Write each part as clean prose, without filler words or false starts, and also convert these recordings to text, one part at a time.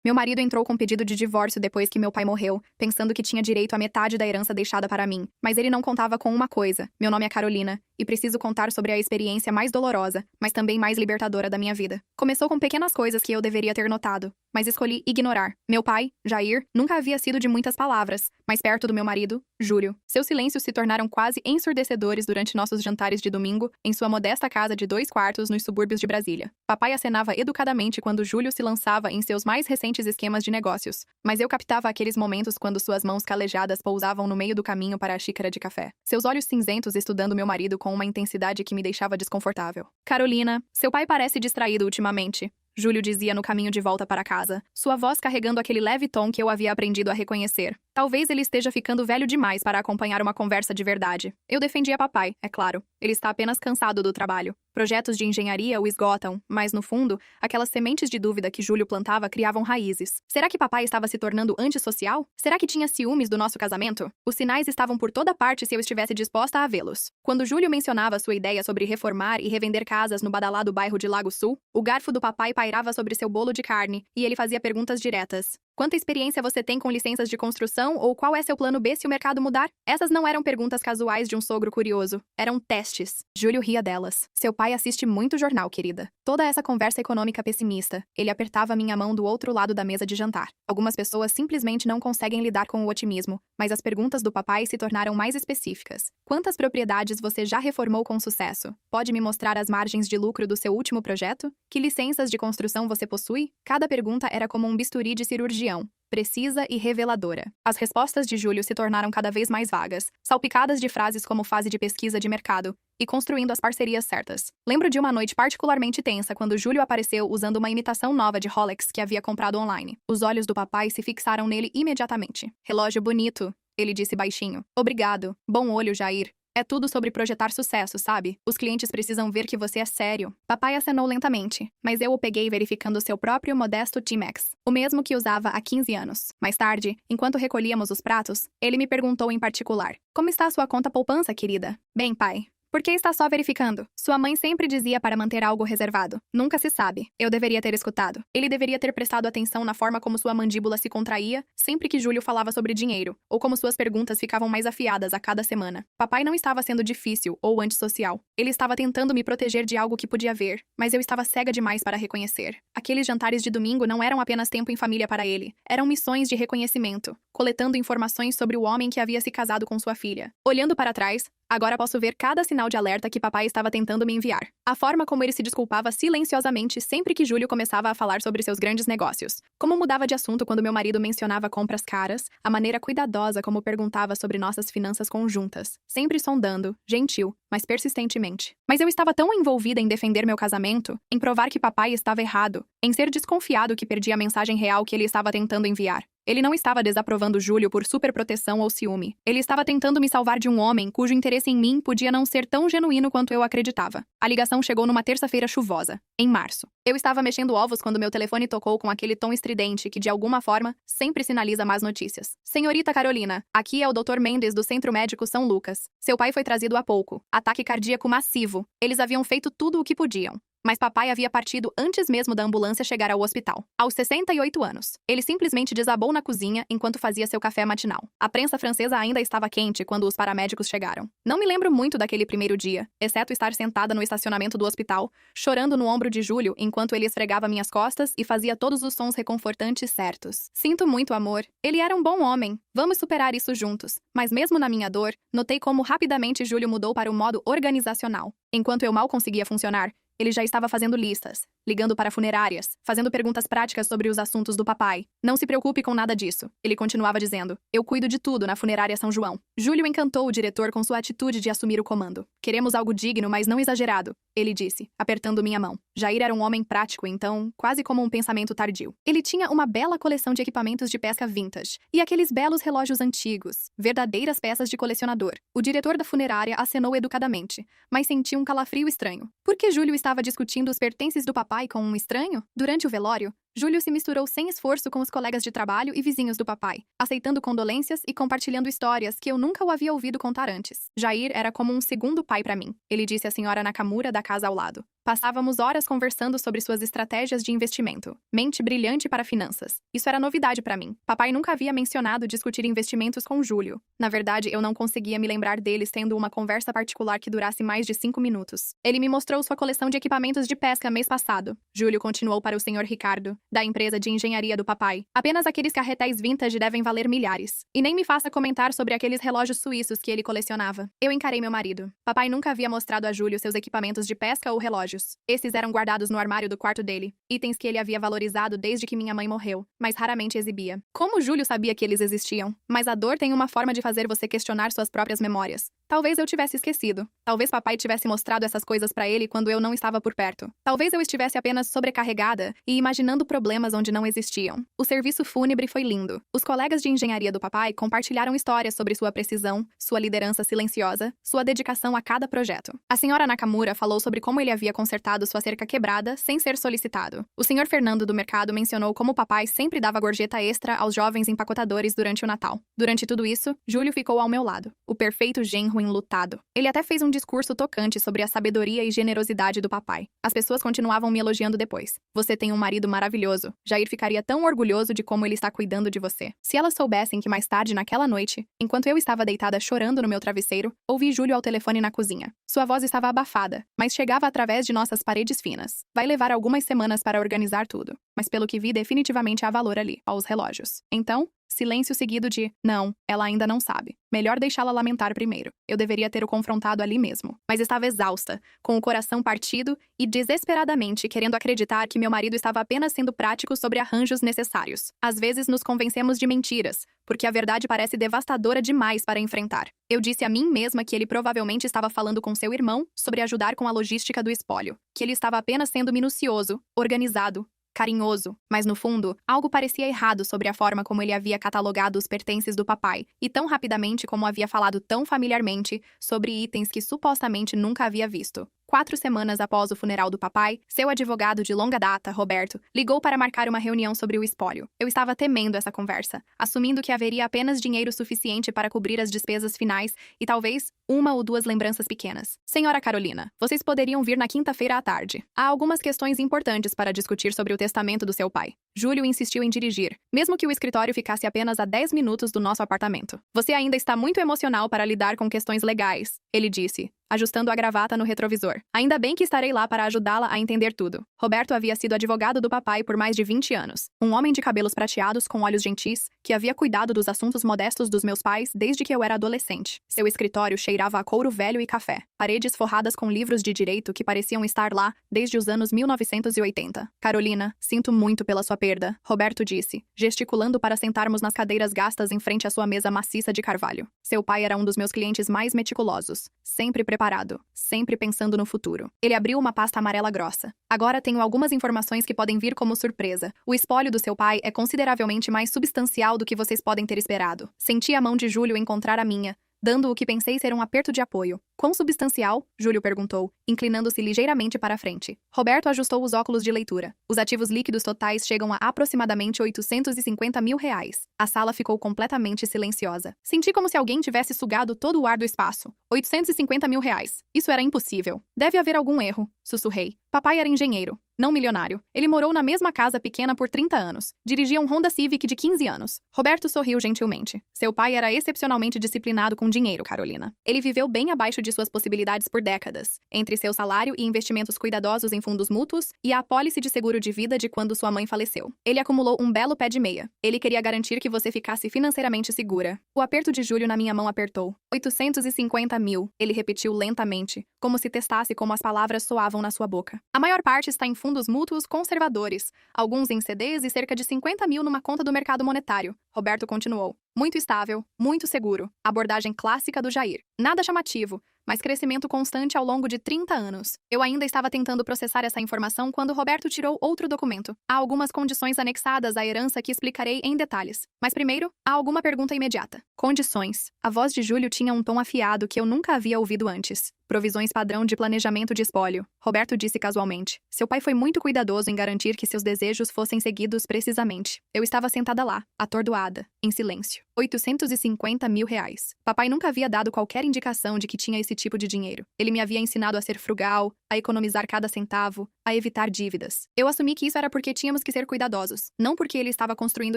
Meu marido entrou com pedido de divórcio depois que meu pai morreu, pensando que tinha direito à metade da herança deixada para mim. Mas ele não contava com uma coisa. Meu nome é Carolina, e preciso contar sobre a experiência mais dolorosa, mas também mais libertadora da minha vida. Começou com pequenas coisas que eu deveria ter notado, mas escolhi ignorar. Meu pai, Jair, nunca havia sido de muitas palavras, mas perto do meu marido, Júlio. Seus silêncios se tornaram quase ensurdecedores durante nossos jantares de domingo, em sua modesta casa de 2 quartos nos subúrbios de Brasília. Papai acenava educadamente quando Júlio se lançava em seus mais recentes esquemas de negócios, mas eu captava aqueles momentos quando suas mãos calejadas pousavam no meio do caminho para a xícara de café. Seus olhos cinzentos estudando meu marido com uma intensidade que me deixava desconfortável. Carolina, seu pai parece distraído ultimamente, Júlio dizia no caminho de volta para casa, sua voz carregando aquele leve tom que eu havia aprendido a reconhecer. Talvez ele esteja ficando velho demais para acompanhar uma conversa de verdade. Eu defendia papai, é claro. Ele está apenas cansado do trabalho. Projetos de engenharia o esgotam, mas no fundo, aquelas sementes de dúvida que Júlio plantava criavam raízes. Será que papai estava se tornando antissocial? Será que tinha ciúmes do nosso casamento? Os sinais estavam por toda parte se eu estivesse disposta a vê-los. Quando Júlio mencionava sua ideia sobre reformar e revender casas no badalado bairro de Lago Sul, o garfo do papai pairava sobre seu bolo de carne, e ele fazia perguntas diretas. Quanta experiência você tem com licenças de construção ou qual é seu plano B se o mercado mudar? Essas não eram perguntas casuais de um sogro curioso. Eram testes. Júlio ria delas. Seu pai assiste muito jornal, querida. Toda essa conversa econômica pessimista. Ele apertava minha mão do outro lado da mesa de jantar. Algumas pessoas simplesmente não conseguem lidar com o otimismo, mas as perguntas do papai se tornaram mais específicas. Quantas propriedades você já reformou com sucesso? Pode me mostrar as margens de lucro do seu último projeto? Que licenças de construção você possui? Cada pergunta era como um bisturi de cirurgião, precisa e reveladora. As respostas de Júlio se tornaram cada vez mais vagas, salpicadas de frases como fase de pesquisa de mercado e construindo as parcerias certas. Lembro de uma noite particularmente tensa quando Júlio apareceu usando uma imitação nova de Rolex que havia comprado online. Os olhos do papai se fixaram nele imediatamente. Relógio bonito, ele disse baixinho. Obrigado. Bom olho, Jair. É tudo sobre projetar sucesso, sabe? Os clientes precisam ver que você é sério. Papai acenou lentamente, mas eu o peguei verificando seu próprio modesto Timex, o mesmo que usava há 15 anos. Mais tarde, enquanto recolhíamos os pratos, ele me perguntou em particular: como está a sua conta poupança, querida? Bem, pai. Por que está só verificando? Sua mãe sempre dizia para manter algo reservado. Nunca se sabe. Eu deveria ter escutado. Ele deveria ter prestado atenção na forma como sua mandíbula se contraía sempre que Júlio falava sobre dinheiro, ou como suas perguntas ficavam mais afiadas a cada semana. Papai não estava sendo difícil ou antissocial. Ele estava tentando me proteger de algo que podia ver, mas eu estava cega demais para reconhecer. Aqueles jantares de domingo não eram apenas tempo em família para ele. Eram missões de reconhecimento, coletando informações sobre o homem que havia se casado com sua filha. Olhando para trás, agora posso ver cada sinal de alerta que papai estava tentando me enviar. A forma como ele se desculpava silenciosamente sempre que Júlio começava a falar sobre seus grandes negócios. Como mudava de assunto quando meu marido mencionava compras caras, a maneira cuidadosa como perguntava sobre nossas finanças conjuntas. Sempre sondando, gentil, mas persistentemente. Mas eu estava tão envolvida em defender meu casamento, em provar que papai estava errado, em ser desconfiado que perdi a mensagem real que ele estava tentando enviar. Ele não estava desaprovando Júlio por superproteção ou ciúme. Ele estava tentando me salvar de um homem cujo interesse em mim podia não ser tão genuíno quanto eu acreditava. A ligação chegou numa terça-feira chuvosa, em março. Eu estava mexendo ovos quando meu telefone tocou com aquele tom estridente que, de alguma forma, sempre sinaliza más notícias. Senhorita Carolina, aqui é o Dr. Mendes do Centro Médico São Lucas. Seu pai foi trazido há pouco. Ataque cardíaco massivo. Eles haviam feito tudo o que podiam. Mas papai havia partido antes mesmo da ambulância chegar ao hospital. Aos 68 anos. Ele simplesmente desabou na cozinha enquanto fazia seu café matinal. A prensa francesa ainda estava quente quando os paramédicos chegaram. Não me lembro muito daquele primeiro dia, exceto estar sentada no estacionamento do hospital, chorando no ombro de Júlio enquanto ele esfregava minhas costas e fazia todos os sons reconfortantes certos. Sinto muito, amor. Ele era um bom homem. Vamos superar isso juntos. Mas mesmo na minha dor, notei como rapidamente Júlio mudou para o modo organizacional. Enquanto eu mal conseguia funcionar, ele já estava fazendo listas, ligando para funerárias, fazendo perguntas práticas sobre os assuntos do papai. Não se preocupe com nada disso, ele continuava dizendo. Eu cuido de tudo na funerária São João. Júlio encantou o diretor com sua atitude de assumir o comando. Queremos algo digno, mas não exagerado, ele disse, apertando minha mão. Jair era um homem prático, então, quase como um pensamento tardio. Ele tinha uma bela coleção de equipamentos de pesca vintage, e aqueles belos relógios antigos, verdadeiras peças de colecionador. O diretor da funerária acenou educadamente, mas sentiu um calafrio estranho. Por que Júlio estava discutindo os pertences do papai com um estranho? Durante o velório, Júlio se misturou sem esforço com os colegas de trabalho e vizinhos do papai, aceitando condolências e compartilhando histórias que eu nunca o havia ouvido contar antes. Jair era como um segundo pai para mim, ele disse à senhora Nakamura da casa ao lado. Passávamos horas conversando sobre suas estratégias de investimento. Mente brilhante para finanças. Isso era novidade para mim. Papai nunca havia mencionado discutir investimentos com Júlio. Na verdade, eu não conseguia me lembrar deles tendo uma conversa particular que durasse mais de 5 minutos. Ele me mostrou sua coleção de equipamentos de pesca mês passado. Júlio continuou para o Sr. Ricardo, da empresa de engenharia do papai. Apenas aqueles carretéis vintage devem valer milhares. E nem me faça comentar sobre aqueles relógios suíços que ele colecionava. Eu encarei meu marido. Papai nunca havia mostrado a Júlio seus equipamentos de pesca ou relógios. Esses eram guardados no armário do quarto dele, itens que ele havia valorizado desde que minha mãe morreu, mas raramente exibia. Como Júlio sabia que eles existiam? Mas a dor tem uma forma de fazer você questionar suas próprias memórias. Talvez eu tivesse esquecido. Talvez papai tivesse mostrado essas coisas para ele quando eu não estava por perto. Talvez eu estivesse apenas sobrecarregada e imaginando problemas onde não existiam. O serviço fúnebre foi lindo. Os colegas de engenharia do papai compartilharam histórias sobre sua precisão, sua liderança silenciosa, sua dedicação a cada projeto. A senhora Nakamura falou sobre como ele havia consertado sua cerca quebrada sem ser solicitado. O senhor Fernando do mercado mencionou como o papai sempre dava gorjeta extra aos jovens empacotadores durante o Natal. Durante tudo isso, Júlio ficou ao meu lado, o perfeito genro enlutado. Ele até fez um discurso tocante sobre a sabedoria e generosidade do papai. As pessoas continuavam me elogiando depois. Você tem um marido maravilhoso. Jair ficaria tão orgulhoso de como ele está cuidando de você. Se elas soubessem que mais tarde naquela noite, enquanto eu estava deitada chorando no meu travesseiro, ouvi Júlio ao telefone na cozinha. Sua voz estava abafada, mas chegava através de nossas paredes finas. Vai levar algumas semanas para organizar tudo, mas pelo que vi definitivamente há valor ali, aos relógios. Então, silêncio seguido de, não, ela ainda não sabe. Melhor deixá-la lamentar primeiro. Eu deveria ter o confrontado ali mesmo. Mas estava exausta, com o coração partido e desesperadamente querendo acreditar que meu marido estava apenas sendo prático sobre arranjos necessários. Às vezes nos convencemos de mentiras, porque a verdade parece devastadora demais para enfrentar. Eu disse a mim mesma que ele provavelmente estava falando com seu irmão sobre ajudar com a logística do espólio, que ele estava apenas sendo minucioso, organizado, carinhoso, mas no fundo, algo parecia errado sobre a forma como ele havia catalogado os pertences do papai, e tão rapidamente como havia falado tão familiarmente sobre itens que supostamente nunca havia visto. 4 semanas após o funeral do papai, seu advogado de longa data, Roberto, ligou para marcar uma reunião sobre o espólio. Eu estava temendo essa conversa, assumindo que haveria apenas dinheiro suficiente para cobrir as despesas finais e talvez 1 ou 2 lembranças pequenas. Senhora Carolina, vocês poderiam vir na quinta-feira à tarde. Há algumas questões importantes para discutir sobre o testamento do seu pai. Júlio insistiu em dirigir, mesmo que o escritório ficasse apenas a 10 minutos do nosso apartamento. Você ainda está muito emocional para lidar com questões legais, ele disse, ajustando a gravata no retrovisor. Ainda bem que estarei lá para ajudá-la a entender tudo. Roberto havia sido advogado do papai por mais de 20 anos. Um homem de cabelos prateados com olhos gentis, que havia cuidado dos assuntos modestos dos meus pais desde que eu era adolescente. Seu escritório cheirava a couro velho e café. Paredes forradas com livros de direito que pareciam estar lá desde os anos 1980. Carolina, sinto muito pela sua perda, Roberto disse, gesticulando para sentarmos nas cadeiras gastas em frente à sua mesa maciça de carvalho. Seu pai era um dos meus clientes mais meticulosos, sempre preparado, sempre pensando no futuro. Ele abriu uma pasta amarela grossa. Agora tenho algumas informações que podem vir como surpresa. O espólio do seu pai é consideravelmente mais substancial do que vocês podem ter esperado. Senti a mão de Júlio encontrar a minha, dando o que pensei ser um aperto de apoio. Quão substancial? Júlio perguntou, inclinando-se ligeiramente para a frente. Roberto ajustou os óculos de leitura. Os ativos líquidos totais chegam a aproximadamente 850 mil reais. A sala ficou completamente silenciosa. Senti como se alguém tivesse sugado todo o ar do espaço. 850 mil reais. Isso era impossível. Deve haver algum erro, sussurrei. Papai era engenheiro, não milionário. Ele morou na mesma casa pequena por 30 anos. Dirigia um Honda Civic de 15 anos. Roberto sorriu gentilmente. Seu pai era excepcionalmente disciplinado com dinheiro, Carolina. Ele viveu bem abaixo de suas possibilidades por décadas, entre seu salário e investimentos cuidadosos em fundos mútuos e a apólice de seguro de vida de quando sua mãe faleceu. Ele acumulou um belo pé de meia. Ele queria garantir que você ficasse financeiramente segura. O aperto de Júlio na minha mão apertou. 850 mil, ele repetiu lentamente, como se testasse como as palavras soavam na sua boca. A maior parte está em fundos mútuos conservadores, alguns em CDs e cerca de 50 mil numa conta do mercado monetário. Roberto continuou. Muito estável, muito seguro. Abordagem clássica do Jair. Nada chamativo, mas crescimento constante ao longo de 30 anos. Eu ainda estava tentando processar essa informação quando Roberto tirou outro documento. Há algumas condições anexadas à herança que explicarei em detalhes. Mas primeiro, há alguma pergunta imediata. Condições. A voz de Júlio tinha um tom afiado que eu nunca havia ouvido antes. Provisões padrão de planejamento de espólio, Roberto disse casualmente. Seu pai foi muito cuidadoso em garantir que seus desejos fossem seguidos precisamente. Eu estava sentada lá, atordoada, em silêncio. 850 mil reais. Papai nunca havia dado qualquer indicação de que tinha esse esse tipo de dinheiro. Ele me havia ensinado a ser frugal, a economizar cada centavo, a evitar dívidas. Eu assumi que isso era porque tínhamos que ser cuidadosos, não porque ele estava construindo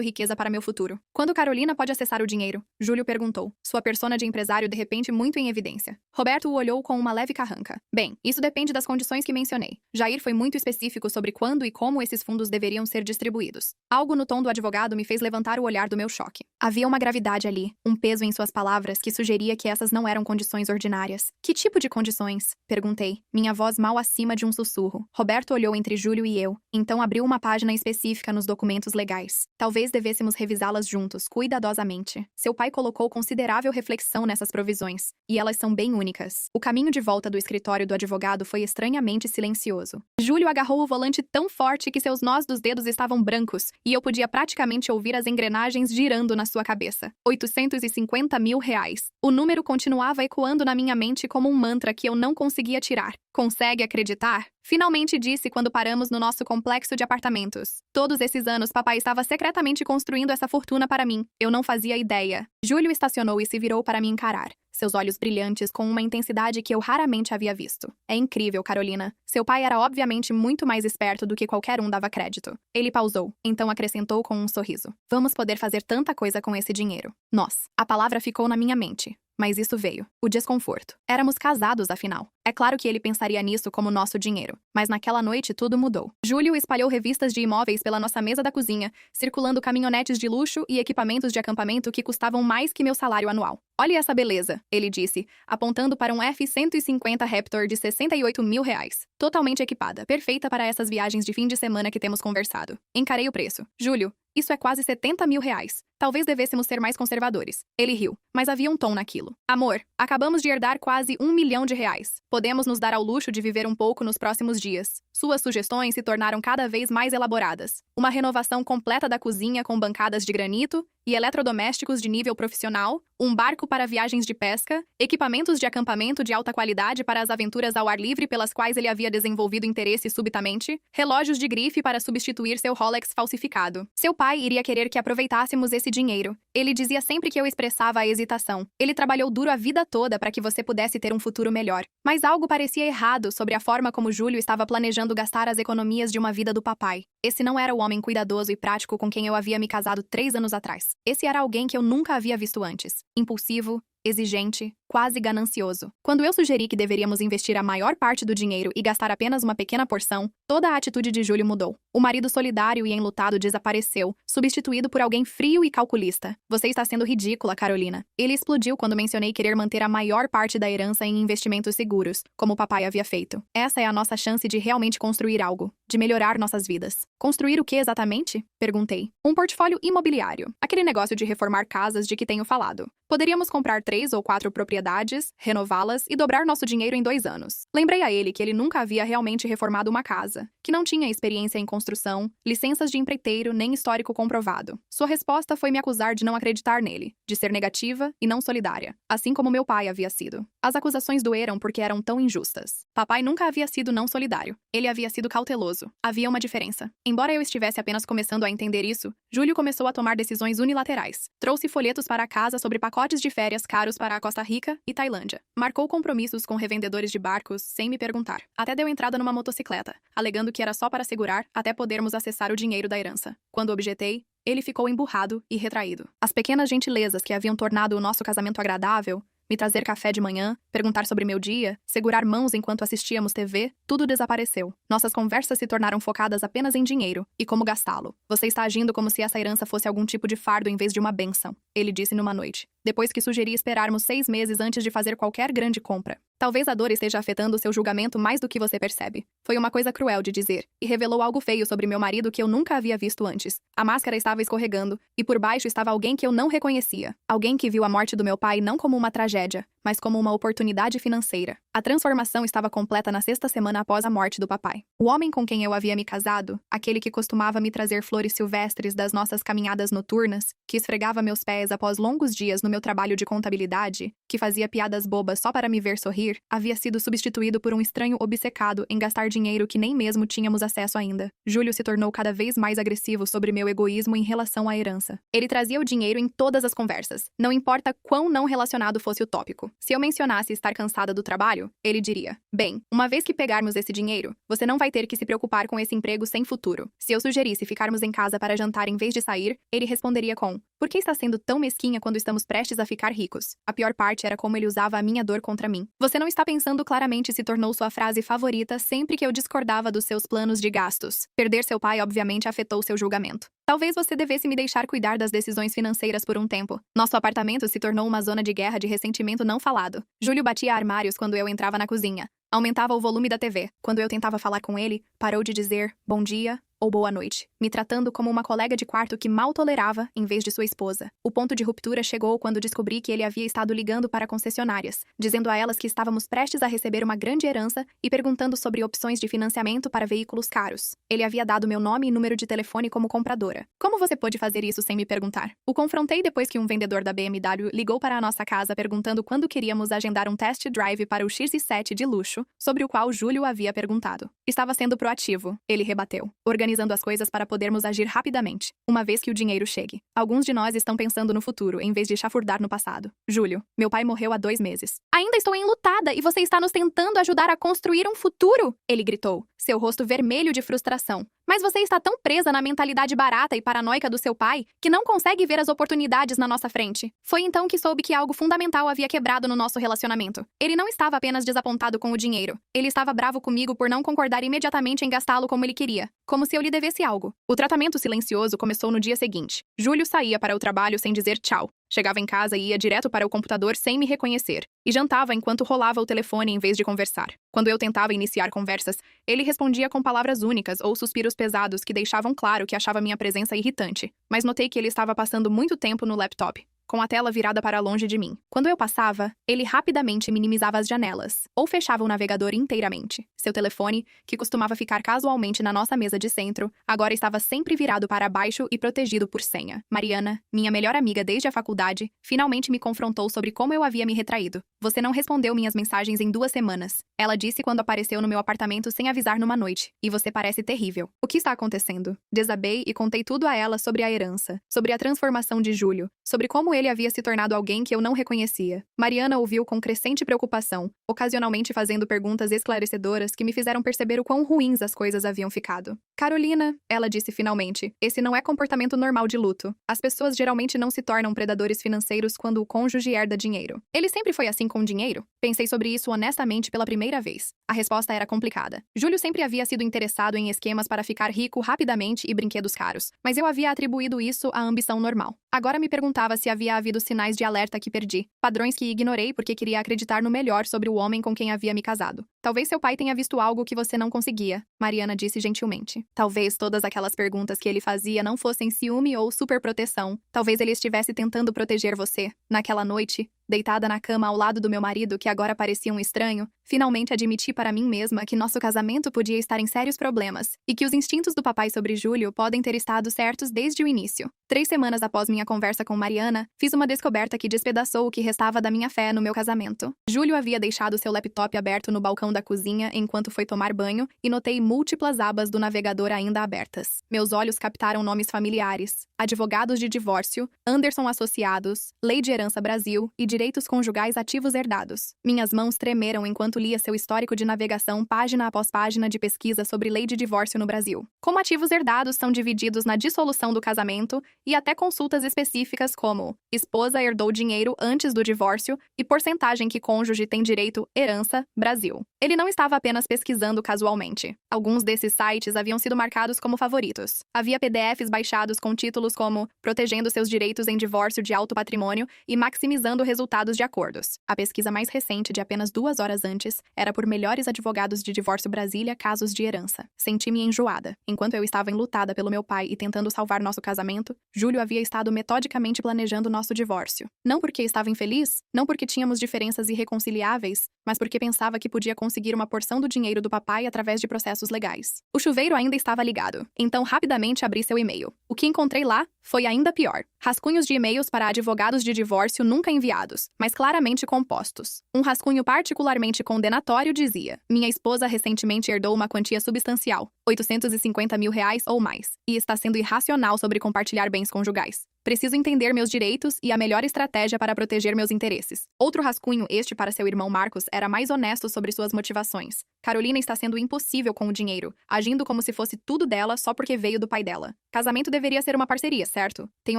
riqueza para meu futuro. Quando Carolina pode acessar o dinheiro? Júlio perguntou, sua persona de empresário de repente muito em evidência. Roberto o olhou com uma leve carranca. Bem, isso depende das condições que mencionei. Jair foi muito específico sobre quando e como esses fundos deveriam ser distribuídos. Algo no tom do advogado me fez levantar o olhar do meu choque. Havia uma gravidade ali, um peso em suas palavras que sugeria que essas não eram condições ordinárias. Que tipo de condições? Perguntei, minha voz mal acima de um sussurro. Roberto olhou entre Júlio e eu, então abriu uma página específica nos documentos legais. Talvez devêssemos revisá-las juntos, cuidadosamente. Seu pai colocou considerável reflexão nessas provisões, e elas são bem únicas. O caminho de volta do escritório do advogado foi estranhamente silencioso. Júlio agarrou o volante tão forte que seus nós dos dedos estavam brancos, e eu podia praticamente ouvir as engrenagens girando na sua cabeça. 850 mil reais. O número continuava ecoando na minha mente como um mantra que eu não conseguia tirar. Consegue acreditar? Finalmente disse quando paramos no nosso complexo de apartamentos. Todos esses anos, papai estava secretamente construindo essa fortuna para mim. Eu não fazia ideia. Júlio estacionou e se virou para me encarar. Seus olhos brilhantes com uma intensidade que eu raramente havia visto. É incrível, Carolina. Seu pai era obviamente muito mais esperto do que qualquer um dava crédito. Ele pausou, então acrescentou com um sorriso. Vamos poder fazer tanta coisa com esse dinheiro. Nós. A palavra ficou na minha mente. Mas isso veio. O desconforto. Éramos casados, afinal. É claro que ele pensaria nisso como nosso dinheiro. Mas naquela noite tudo mudou. Júlio espalhou revistas de imóveis pela nossa mesa da cozinha, circulando caminhonetes de luxo e equipamentos de acampamento que custavam mais que meu salário anual. Olhe essa beleza, ele disse, apontando para um F-150 Raptor de 68 mil reais. Totalmente equipada, perfeita para essas viagens de fim de semana que temos conversado. Encarei o preço. Júlio, isso é quase 70 mil reais. Talvez devêssemos ser mais conservadores. Ele riu, mas havia um tom naquilo. Amor, acabamos de herdar quase 1 milhão de reais. Podemos nos dar ao luxo de viver um pouco nos próximos dias. Suas sugestões se tornaram cada vez mais elaboradas. Uma renovação completa da cozinha com bancadas de granito e eletrodomésticos de nível profissional, um barco para viagens de pesca, equipamentos de acampamento de alta qualidade para as aventuras ao ar livre pelas quais ele havia desenvolvido interesse subitamente, relógios de grife para substituir seu Rolex falsificado. Seu pai iria querer que aproveitássemos esse dinheiro. Ele dizia sempre que eu expressava a hesitação. Ele trabalhou duro a vida toda para que você pudesse ter um futuro melhor. Mas algo parecia errado sobre a forma como Júlio estava planejando gastar as economias de uma vida do papai. Esse não era o homem cuidadoso e prático com quem eu havia me casado 3 anos atrás. Esse era alguém que eu nunca havia visto antes. Impulsivo, exigente, quase ganancioso. Quando eu sugeri que deveríamos investir a maior parte do dinheiro e gastar apenas uma pequena porção, toda a atitude de Júlio mudou. O marido solidário e enlutado desapareceu, substituído por alguém frio e calculista. Você está sendo ridícula, Carolina. Ele explodiu quando mencionei querer manter a maior parte da herança em investimentos seguros, como o papai havia feito. Essa é a nossa chance de realmente construir algo, de melhorar nossas vidas. Construir o que exatamente? Perguntei. Um portfólio imobiliário. Aquele negócio de reformar casas de que tenho falado. Poderíamos comprar 3 ou 4 propriedades, renová-las e dobrar nosso dinheiro em 2 anos. Lembrei a ele que ele nunca havia realmente reformado uma casa, que não tinha experiência em construção, licenças de empreiteiro nem histórico comprovado. Sua resposta foi me acusar de não acreditar nele, de ser negativa e não solidária, assim como meu pai havia sido. As acusações doeram porque eram tão injustas. Papai nunca havia sido não solidário. Ele havia sido cauteloso. Havia uma diferença. Embora eu estivesse apenas começando a entender isso, Júlio começou a tomar decisões unilaterais. Trouxe folhetos para casa sobre pacotes de férias caros para a Costa Rica e Tailândia. Marcou compromissos com revendedores de barcos sem me perguntar. Até deu entrada numa motocicleta, alegando que era só para segurar até podermos acessar o dinheiro da herança. Quando objetei, ele ficou emburrado e retraído. As pequenas gentilezas que haviam tornado o nosso casamento agradável, me trazer café de manhã, perguntar sobre meu dia, segurar mãos enquanto assistíamos TV, tudo desapareceu. Nossas conversas se tornaram focadas apenas em dinheiro e como gastá-lo. Você está agindo como se essa herança fosse algum tipo de fardo em vez de uma bênção, ele disse numa noite, depois que sugeri esperarmos 6 meses antes de fazer qualquer grande compra. Talvez a dor esteja afetando seu julgamento mais do que você percebe. Foi uma coisa cruel de dizer, e revelou algo feio sobre meu marido que eu nunca havia visto antes. A máscara estava escorregando, e por baixo estava alguém que eu não reconhecia. Alguém que viu a morte do meu pai não como uma tragédia, mas como uma oportunidade financeira. A transformação estava completa na 6ª semana após a morte do papai. O homem com quem eu havia me casado, aquele que costumava me trazer flores silvestres das nossas caminhadas noturnas, que esfregava meus pés após longos dias no meu trabalho de contabilidade, que fazia piadas bobas só para me ver sorrir, havia sido substituído por um estranho obcecado em gastar dinheiro que nem mesmo tínhamos acesso ainda. Júlio se tornou cada vez mais agressivo sobre meu egoísmo em relação à herança. Ele trazia o dinheiro em todas as conversas, não importa quão não relacionado fosse o tópico. Se eu mencionasse estar cansada do trabalho, ele diria: bem, uma vez que pegarmos esse dinheiro, você não vai ter que se preocupar com esse emprego sem futuro. Se eu sugerisse ficarmos em casa para jantar em vez de sair, ele responderia com: por que está sendo tão mesquinha quando estamos prestes a ficar ricos? A pior parte era como ele usava a minha dor contra mim. Você não está pensando claramente se tornou sua frase favorita sempre que eu discordava dos seus planos de gastos. Perder seu pai obviamente afetou seu julgamento. Talvez você devesse me deixar cuidar das decisões financeiras por um tempo. Nosso apartamento se tornou uma zona de guerra de ressentimento não falado. Júlio batia armários quando eu entrava na cozinha. Aumentava o volume da TV. Quando eu tentava falar com ele, parou de dizer bom dia ou boa noite, me tratando como uma colega de quarto que mal tolerava em vez de sua esposa. O ponto de ruptura chegou quando descobri que ele havia estado ligando para concessionárias, dizendo a elas que estávamos prestes a receber uma grande herança e perguntando sobre opções de financiamento para veículos caros. Ele havia dado meu nome e número de telefone como compradora. Como você pôde fazer isso sem me perguntar? O confrontei depois que um vendedor da BMW ligou para a nossa casa perguntando quando queríamos agendar um test drive para o X7 de luxo, sobre o qual Júlio havia perguntado. Estava sendo proativo, ele rebateu, organizando as coisas para podermos agir rapidamente, uma vez que o dinheiro chegue. Alguns de nós estão pensando no futuro, em vez de chafurdar no passado. Júlio, meu pai morreu há 2 meses. Ainda estou enlutada e você está nos tentando ajudar a construir um futuro? Ele gritou, seu rosto vermelho de frustração. Mas você está tão presa na mentalidade barata e paranoica do seu pai que não consegue ver as oportunidades na nossa frente. Foi então que soube que algo fundamental havia quebrado no nosso relacionamento. Ele não estava apenas desapontado com o dinheiro. Ele estava bravo comigo por não concordar imediatamente em gastá-lo como ele queria, como se eu lhe devesse algo. O tratamento silencioso começou no dia seguinte. Júlio saía para o trabalho sem dizer tchau. Chegava em casa e ia direto para o computador sem me reconhecer, e jantava enquanto rolava o telefone em vez de conversar. Quando eu tentava iniciar conversas, ele respondia com palavras únicas ou suspiros pesados que deixavam claro que achava minha presença irritante, mas notei que ele estava passando muito tempo no laptop, com a tela virada para longe de mim. Quando eu passava, ele rapidamente minimizava as janelas, ou fechava o navegador inteiramente. Seu telefone, que costumava ficar casualmente na nossa mesa de centro, agora estava sempre virado para baixo e protegido por senha. Mariana, minha melhor amiga desde a faculdade, finalmente me confrontou sobre como eu havia me retraído. Você não respondeu minhas mensagens em 2 semanas. Ela disse quando apareceu no meu apartamento sem avisar numa noite. E você parece terrível. O que está acontecendo? Desabei e contei tudo a ela sobre a herança, sobre a transformação de Júlio, sobre como ele havia se tornado alguém que eu não reconhecia. Mariana ouviu com crescente preocupação, ocasionalmente fazendo perguntas esclarecedoras que me fizeram perceber o quão ruins as coisas haviam ficado. Carolina, ela disse finalmente, esse não é comportamento normal de luto. As pessoas geralmente não se tornam predadores financeiros quando o cônjuge herda dinheiro. Ele sempre foi assim com dinheiro? Pensei sobre isso honestamente pela primeira vez. A resposta era complicada. Júlio sempre havia sido interessado em esquemas para ficar rico rapidamente e brinquedos caros, mas eu havia atribuído isso à ambição normal. Agora me perguntava se havia havido sinais de alerta que perdi, padrões que ignorei porque queria acreditar no melhor sobre o homem com quem havia me casado. Talvez seu pai tenha visto algo que você não conseguia, Mariana disse gentilmente. Talvez todas aquelas perguntas que ele fazia não fossem ciúme ou superproteção. Talvez ele estivesse tentando proteger você. Naquela noite, deitada na cama ao lado do meu marido, que agora parecia um estranho, finalmente admiti para mim mesma que nosso casamento podia estar em sérios problemas e que os instintos do papai sobre Júlio podem ter estado certos desde o início. 3 semanas após minha conversa com Mariana, fiz uma descoberta que despedaçou o que restava da minha fé no meu casamento. Júlio havia deixado seu laptop aberto no balcão da cozinha enquanto foi tomar banho e notei múltiplas abas do navegador ainda abertas. Meus olhos captaram nomes familiares: advogados de divórcio, Anderson Associados, Lei de Herança Brasil e direitos conjugais ativos herdados. Minhas mãos tremeram enquanto lia seu histórico de navegação página após página de pesquisa sobre lei de divórcio no Brasil. Como ativos herdados são divididos na dissolução do casamento e até consultas específicas como esposa herdou dinheiro antes do divórcio e porcentagem que cônjuge tem direito herança Brasil. Ele não estava apenas pesquisando casualmente. Alguns desses sites haviam sido marcados como favoritos. Havia PDFs baixados com títulos como protegendo seus direitos em divórcio de alto patrimônio e maximizando resultados de acordos. A pesquisa mais recente, de apenas 2 horas antes, era por melhores advogados de divórcio Brasília, casos de herança. Senti-me enjoada. Enquanto eu estava enlutada pelo meu pai e tentando salvar nosso casamento, Júlio havia estado metodicamente planejando nosso divórcio. Não porque estava infeliz, não porque tínhamos diferenças irreconciliáveis, mas porque pensava que podia conseguir uma porção do dinheiro do papai através de processos legais. O chuveiro ainda estava ligado, então rapidamente abri seu e-mail. O que encontrei lá foi ainda pior. Rascunhos de e-mails para advogados de divórcio nunca enviados, mas claramente compostos. Um rascunho particularmente condenatório dizia: minha esposa recentemente herdou uma quantia substancial. 850 mil reais ou mais, e está sendo irracional sobre compartilhar bens conjugais. Preciso entender meus direitos e a melhor estratégia para proteger meus interesses. Outro rascunho, este para seu irmão Marcos, era mais honesto sobre suas motivações. Carolina está sendo impossível com o dinheiro, agindo como se fosse tudo dela só porque veio do pai dela. Casamento deveria ser uma parceria, certo? Tenho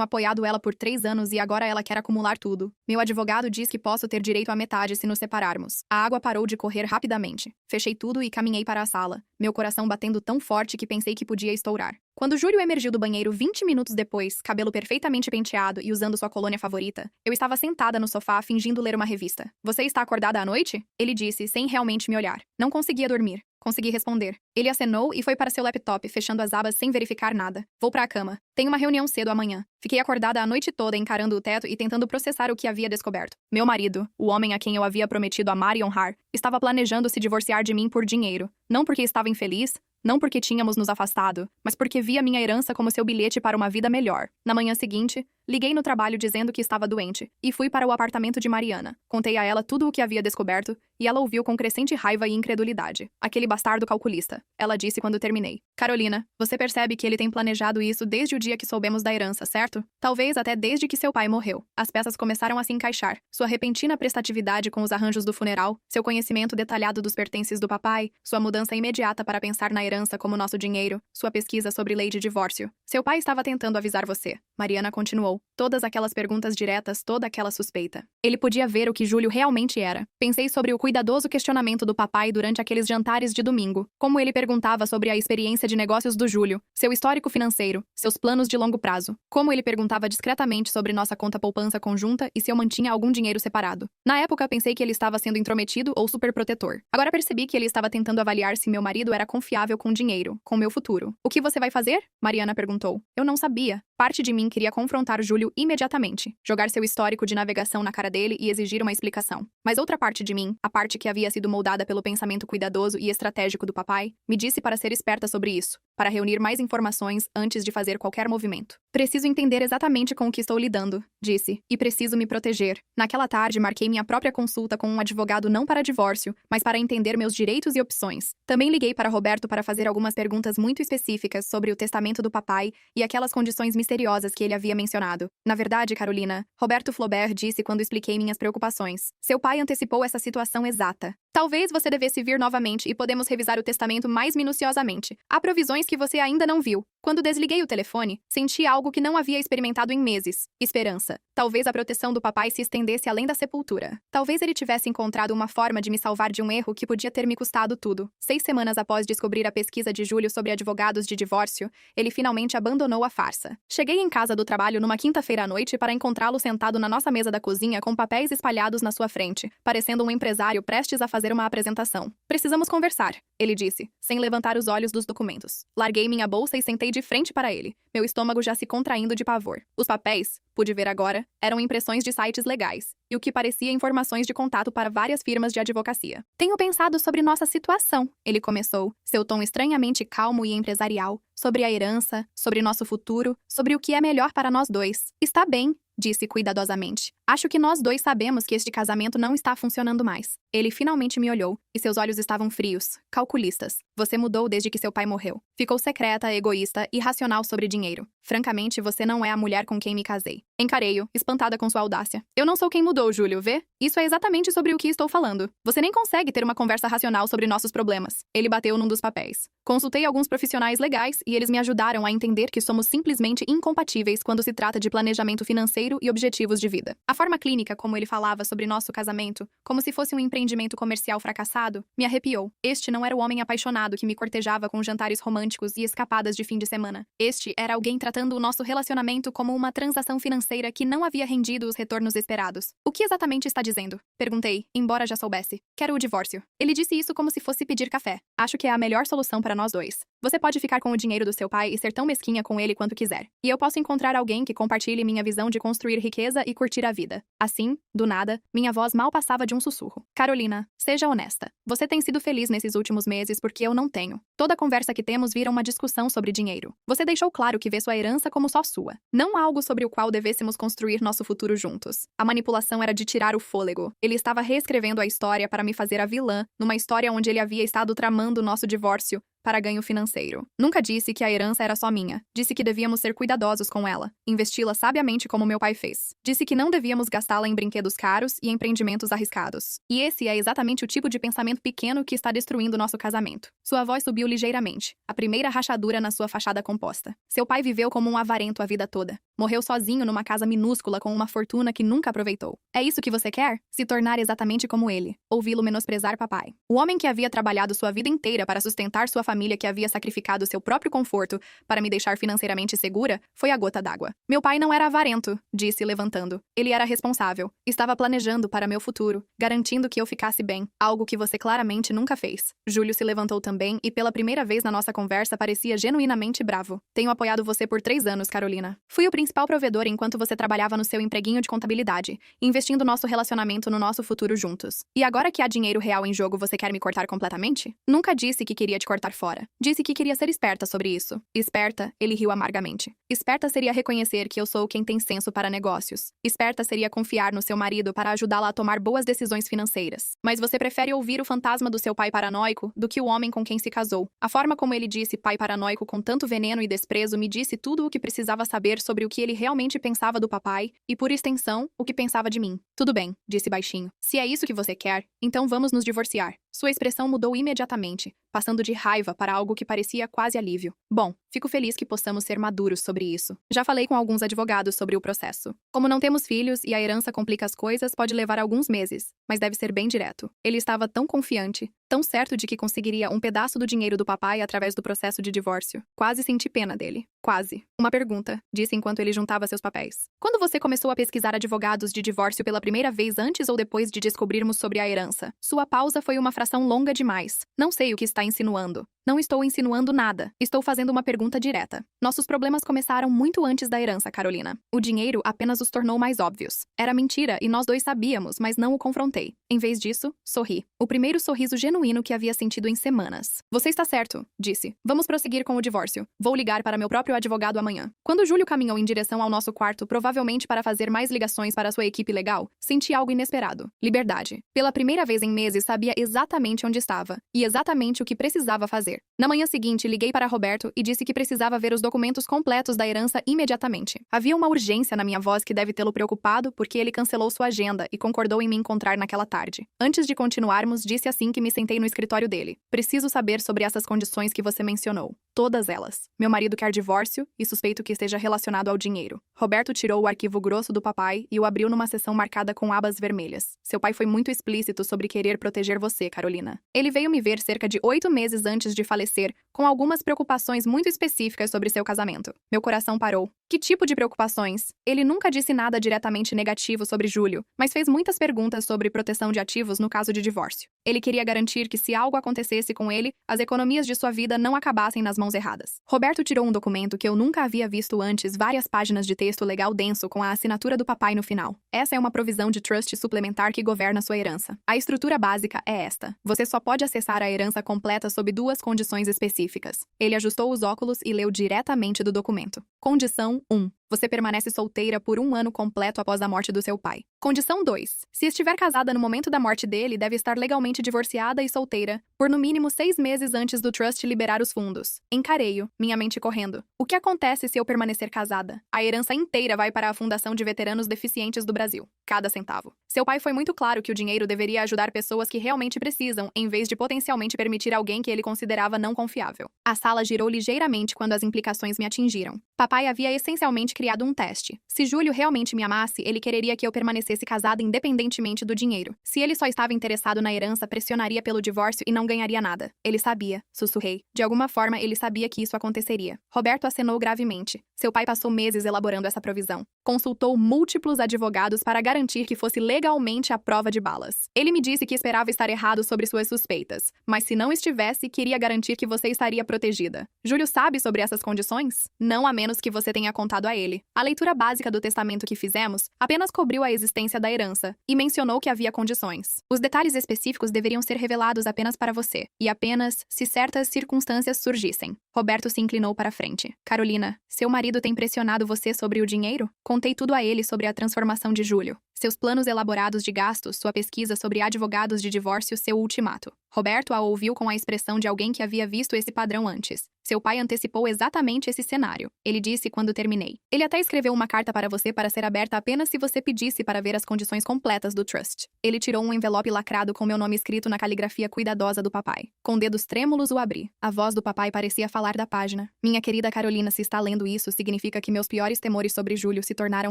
apoiado ela por 3 anos e agora ela quer acumular tudo. Meu advogado diz que posso ter direito à metade se nos separarmos. A água parou de correr rapidamente. Fechei tudo e caminhei para a sala, meu coração batendo tão forte que pensei que podia estourar. Quando Júlio emergiu do banheiro 20 minutos depois, cabelo perfeitamente penteado e usando sua colônia favorita, eu estava sentada no sofá fingindo ler uma revista. Você está acordada à noite? Ele disse, sem realmente me olhar. Não conseguia dormir. Consegui responder. Ele acenou e foi para seu laptop, fechando as abas sem verificar nada. Vou para a cama. Tenho uma reunião cedo amanhã. Fiquei acordada a noite toda encarando o teto e tentando processar o que havia descoberto. Meu marido, o homem a quem eu havia prometido amar e honrar, estava planejando se divorciar de mim por dinheiro. Não porque estava infeliz, não porque tínhamos nos afastado, mas porque via minha herança como seu bilhete para uma vida melhor. Na manhã seguinte, liguei no trabalho dizendo que estava doente e fui para o apartamento de Mariana. Contei a ela tudo o que havia descoberto e ela ouviu com crescente raiva e incredulidade. Aquele bastardo calculista. Ela disse quando terminei. Carolina, você percebe que ele tem planejado isso desde o dia que soubemos da herança, certo? Talvez até desde que seu pai morreu. As peças começaram a se encaixar. Sua repentina prestatividade com os arranjos do funeral, seu conhecimento detalhado dos pertences do papai, sua mudança imediata para pensar na herança como nosso dinheiro, sua pesquisa sobre lei de divórcio. Seu pai estava tentando avisar você. Mariana continuou. Todas aquelas perguntas diretas, toda aquela suspeita. Ele podia ver o que Júlio realmente era. Pensei sobre o cuidadoso questionamento do papai durante aqueles jantares de domingo. Como ele perguntava sobre a experiência de negócios do Júlio, seu histórico financeiro, seus planos de longo prazo. Como ele perguntava discretamente sobre nossa conta poupança conjunta e se eu mantinha algum dinheiro separado. Na época, pensei que ele estava sendo intrometido ou superprotetor. Agora percebi que ele estava tentando avaliar se meu marido era confiável com dinheiro, com meu futuro. O que você vai fazer? Mariana perguntou. Eu não sabia. Parte de mim queria confrontar Júlio imediatamente, jogar seu histórico de navegação na cara dele e exigir uma explicação. Mas outra parte de mim, a parte que havia sido moldada pelo pensamento cuidadoso e estratégico do papai, me disse para ser esperta sobre isso, para reunir mais informações antes de fazer qualquer movimento. Preciso entender exatamente com o que estou lidando, disse, e preciso me proteger. Naquela tarde, marquei minha própria consulta com um advogado não para divórcio, mas para entender meus direitos e opções. Também liguei para Roberto para fazer algumas perguntas muito específicas sobre o testamento do papai e aquelas condições misteriosas que ele havia mencionado. Na verdade, Carolina, Roberto Flaubert disse quando expliquei minhas preocupações. Seu pai antecipou essa situação exata. Talvez você devesse vir novamente e podemos revisar o testamento mais minuciosamente. Há provisões que você ainda não viu. Quando desliguei o telefone, senti algo que não havia experimentado em meses. Esperança. Talvez a proteção do papai se estendesse além da sepultura. Talvez ele tivesse encontrado uma forma de me salvar de um erro que podia ter me custado tudo. 6 semanas após descobrir a pesquisa de Júlio sobre advogados de divórcio, ele finalmente abandonou a farsa. Cheguei em casa do trabalho numa quinta-feira à noite para encontrá-lo sentado na nossa mesa da cozinha com papéis espalhados na sua frente, parecendo um empresário prestes a fazer uma apresentação. Precisamos conversar, ele disse, sem levantar os olhos dos documentos. Larguei minha bolsa e sentei de frente para ele, meu estômago já se contraindo de pavor. Os papéis, pude ver agora, eram impressões de sites legais, e o que parecia informações de contato para várias firmas de advocacia. Tenho pensado sobre nossa situação, ele começou, seu tom estranhamente calmo e empresarial, sobre a herança, sobre nosso futuro, sobre o que é melhor para nós dois. Está bem, disse cuidadosamente. Acho que nós dois sabemos que este casamento não está funcionando mais. Ele finalmente me olhou, e seus olhos estavam frios, calculistas. Você mudou desde que seu pai morreu. Ficou secreta, egoísta, irracional sobre dinheiro. Francamente, você não é a mulher com quem me casei. Encarei-o, espantada com sua audácia. Eu não sou quem mudou, Júlio, vê? Isso é exatamente sobre o que estou falando. Você nem consegue ter uma conversa racional sobre nossos problemas. Ele bateu num dos papéis. Consultei alguns profissionais legais e eles me ajudaram a entender que somos simplesmente incompatíveis quando se trata de planejamento financeiro e objetivos de vida. A forma clínica como ele falava sobre nosso casamento, como se fosse um empreendimento comercial fracassado, me arrepiou. Este não era o homem apaixonado que me cortejava com jantares românticos e escapadas de fim de semana. Este era alguém tratando o nosso relacionamento como uma transação financeira que não havia rendido os retornos esperados. O que exatamente está dizendo? Perguntei, embora já soubesse. Quero o divórcio. Ele disse isso como se fosse pedir café. Acho que é a melhor solução para nós dois. Você pode ficar com o dinheiro do seu pai e ser tão mesquinha com ele quanto quiser. E eu posso encontrar alguém que compartilhe minha visão de construir riqueza e curtir a vida. Assim, do nada, minha voz mal passava de um sussurro. Carolina, seja honesta. Você tem sido feliz nesses últimos meses porque eu não tenho. Toda conversa que temos vira uma discussão sobre dinheiro. Você deixou claro que vê sua herança como só sua. Não algo sobre o qual devêssemos construir nosso futuro juntos. A manipulação era de tirar o fôlego. Ele estava reescrevendo a história para me fazer a vilã, numa história onde ele havia estado tramando o nosso divórcio, para ganho financeiro. Nunca disse que a herança era só minha. Disse que devíamos ser cuidadosos com ela, investi-la sabiamente como meu pai fez. Disse que não devíamos gastá-la em brinquedos caros e empreendimentos arriscados. E esse é exatamente o tipo de pensamento pequeno que está destruindo nosso casamento. Sua voz subiu ligeiramente, a primeira rachadura na sua fachada composta. Seu pai viveu como um avarento a vida toda. Morreu sozinho numa casa minúscula com uma fortuna que nunca aproveitou. É isso que você quer? Se tornar exatamente como ele. Ouvi-lo menosprezar papai. O homem que havia trabalhado sua vida inteira para sustentar sua família, que havia sacrificado seu próprio conforto para me deixar financeiramente segura, foi a gota d'água. Meu pai não era avarento, disse levantando. Ele era responsável. Estava planejando para meu futuro, garantindo que eu ficasse bem, algo que você claramente nunca fez. Júlio se levantou também e pela primeira vez na nossa conversa parecia genuinamente bravo. Tenho apoiado você por 3 anos, Carolina. Fui o principal provedor enquanto você trabalhava no seu empreguinho de contabilidade, investindo nosso relacionamento no nosso futuro juntos. E agora que há dinheiro real em jogo, você quer me cortar completamente? Nunca disse que queria te cortar fora. Disse que queria ser esperta sobre isso. Esperta, ele riu amargamente. Esperta seria reconhecer que eu sou quem tem senso para negócios. Esperta seria confiar no seu marido para ajudá-la a tomar boas decisões financeiras. Mas você prefere ouvir o fantasma do seu pai paranoico do que o homem com quem se casou. A forma como ele disse pai paranoico com tanto veneno e desprezo me disse tudo o que precisava saber sobre o que ele realmente pensava do papai e, por extensão, o que pensava de mim. Tudo bem, disse baixinho. Se é isso que você quer, então vamos nos divorciar. Sua expressão mudou imediatamente, passando de raiva para algo que parecia quase alívio. Bom, fico feliz que possamos ser maduros sobre isso. Já falei com alguns advogados sobre o processo. Como não temos filhos e a herança complica as coisas, pode levar alguns meses, mas deve ser bem direto. Ele estava tão confiante, tão certo de que conseguiria um pedaço do dinheiro do papai através do processo de divórcio. Quase senti pena dele. Quase. Uma pergunta, disse enquanto ele juntava seus papéis. Quando você começou a pesquisar advogados de divórcio pela primeira vez, antes ou depois de descobrirmos sobre a herança? Sua pausa foi uma fração longa demais. Não sei o que está insinuando. Não estou insinuando nada. Estou fazendo uma pergunta direta. Nossos problemas começaram muito antes da herança, Carolina. O dinheiro apenas os tornou mais óbvios. Era mentira e nós dois sabíamos, mas não o confrontei. Em vez disso, sorri. O primeiro sorriso genuíno que havia sentido em semanas. Você está certo, disse. Vamos prosseguir com o divórcio. Vou ligar para meu próprio advogado amanhã. Quando Júlio caminhou em direção ao nosso quarto, provavelmente para fazer mais ligações para sua equipe legal, senti algo inesperado. Liberdade. Pela primeira vez em meses, sabia exatamente onde estava e exatamente o que precisava fazer. Na manhã seguinte, liguei para Roberto e disse que precisava ver os documentos completos da herança imediatamente. Havia uma urgência na minha voz que deve tê-lo preocupado porque ele cancelou sua agenda e concordou em me encontrar naquela tarde. Antes de continuarmos, disse assim que me sentei no escritório dele. Preciso saber sobre essas condições que você mencionou. Todas elas. Meu marido quer divórcio e suspeito que esteja relacionado ao dinheiro. Roberto tirou o arquivo grosso do papai e o abriu numa seção marcada com abas vermelhas. Seu pai foi muito explícito sobre querer proteger você, Carolina. Ele veio me ver cerca de 8 meses antes de falecer, com algumas preocupações muito específicas sobre seu casamento. Meu coração parou. Que tipo de preocupações? Ele nunca disse nada diretamente negativo sobre Júlio, mas fez muitas perguntas sobre proteção de ativos no caso de divórcio. Ele queria garantir que se algo acontecesse com ele, as economias de sua vida não acabassem nas mãos erradas. Roberto tirou um documento que eu nunca havia visto antes, várias páginas de texto legal denso com a assinatura do papai no final. Essa é uma provisão de trust suplementar que governa sua herança. A estrutura básica é esta. Você só pode acessar a herança completa sob 2 condições específicas. Ele ajustou os óculos e leu diretamente do documento. Condição 1. Você permanece solteira por 1 ano completo após a morte do seu pai. Condição 2. Se estiver casada no momento da morte dele, deve estar legalmente divorciada e solteira por no mínimo 6 meses antes do trust liberar os fundos. Encareio, minha mente correndo. O que acontece se eu permanecer casada? A herança inteira vai para a Fundação de Veteranos Deficientes do Brasil. Cada centavo. Seu pai foi muito claro que o dinheiro deveria ajudar pessoas que realmente precisam, em vez de potencialmente permitir alguém que ele considerava não confiável. A sala girou ligeiramente quando as implicações me atingiram. Papai havia essencialmente criado um teste. Se Júlio realmente me amasse, ele quereria que eu permanecesse casada independentemente do dinheiro. Se ele só estava interessado na herança, pressionaria pelo divórcio e não ganharia nada. Ele sabia, sussurrei. De alguma forma, ele sabia que isso aconteceria. Roberto acenou gravemente. Seu pai passou meses elaborando essa provisão. Consultou múltiplos advogados para garantir que fosse legalmente à prova de balas. Ele me disse que esperava estar errado sobre suas suspeitas, mas se não estivesse, queria garantir que você estaria protegida. Júlio sabe sobre essas condições? Não a menos que você tenha contado a ele. A leitura básica do testamento que fizemos apenas cobriu a existência da herança e mencionou que havia condições. Os detalhes específicos deveriam ser revelados apenas para você, e apenas se certas circunstâncias surgissem. Roberto se inclinou para a frente. Carolina, seu marido tem pressionado você sobre o dinheiro? Contei tudo a ele sobre a transformação de Júlio. Seus planos elaborados de gastos, sua pesquisa sobre advogados de divórcio, seu ultimato. Roberto a ouviu com a expressão de alguém que havia visto esse padrão antes. Seu pai antecipou exatamente esse cenário. Ele disse quando terminei. Ele até escreveu uma carta para você para ser aberta apenas se você pedisse para ver as condições completas do trust. Ele tirou um envelope lacrado com meu nome escrito na caligrafia cuidadosa do papai. Com dedos trêmulos o abri. A voz do papai parecia falar da página. Minha querida Carolina, se está lendo isso, significa que meus piores temores sobre Júlio se tornaram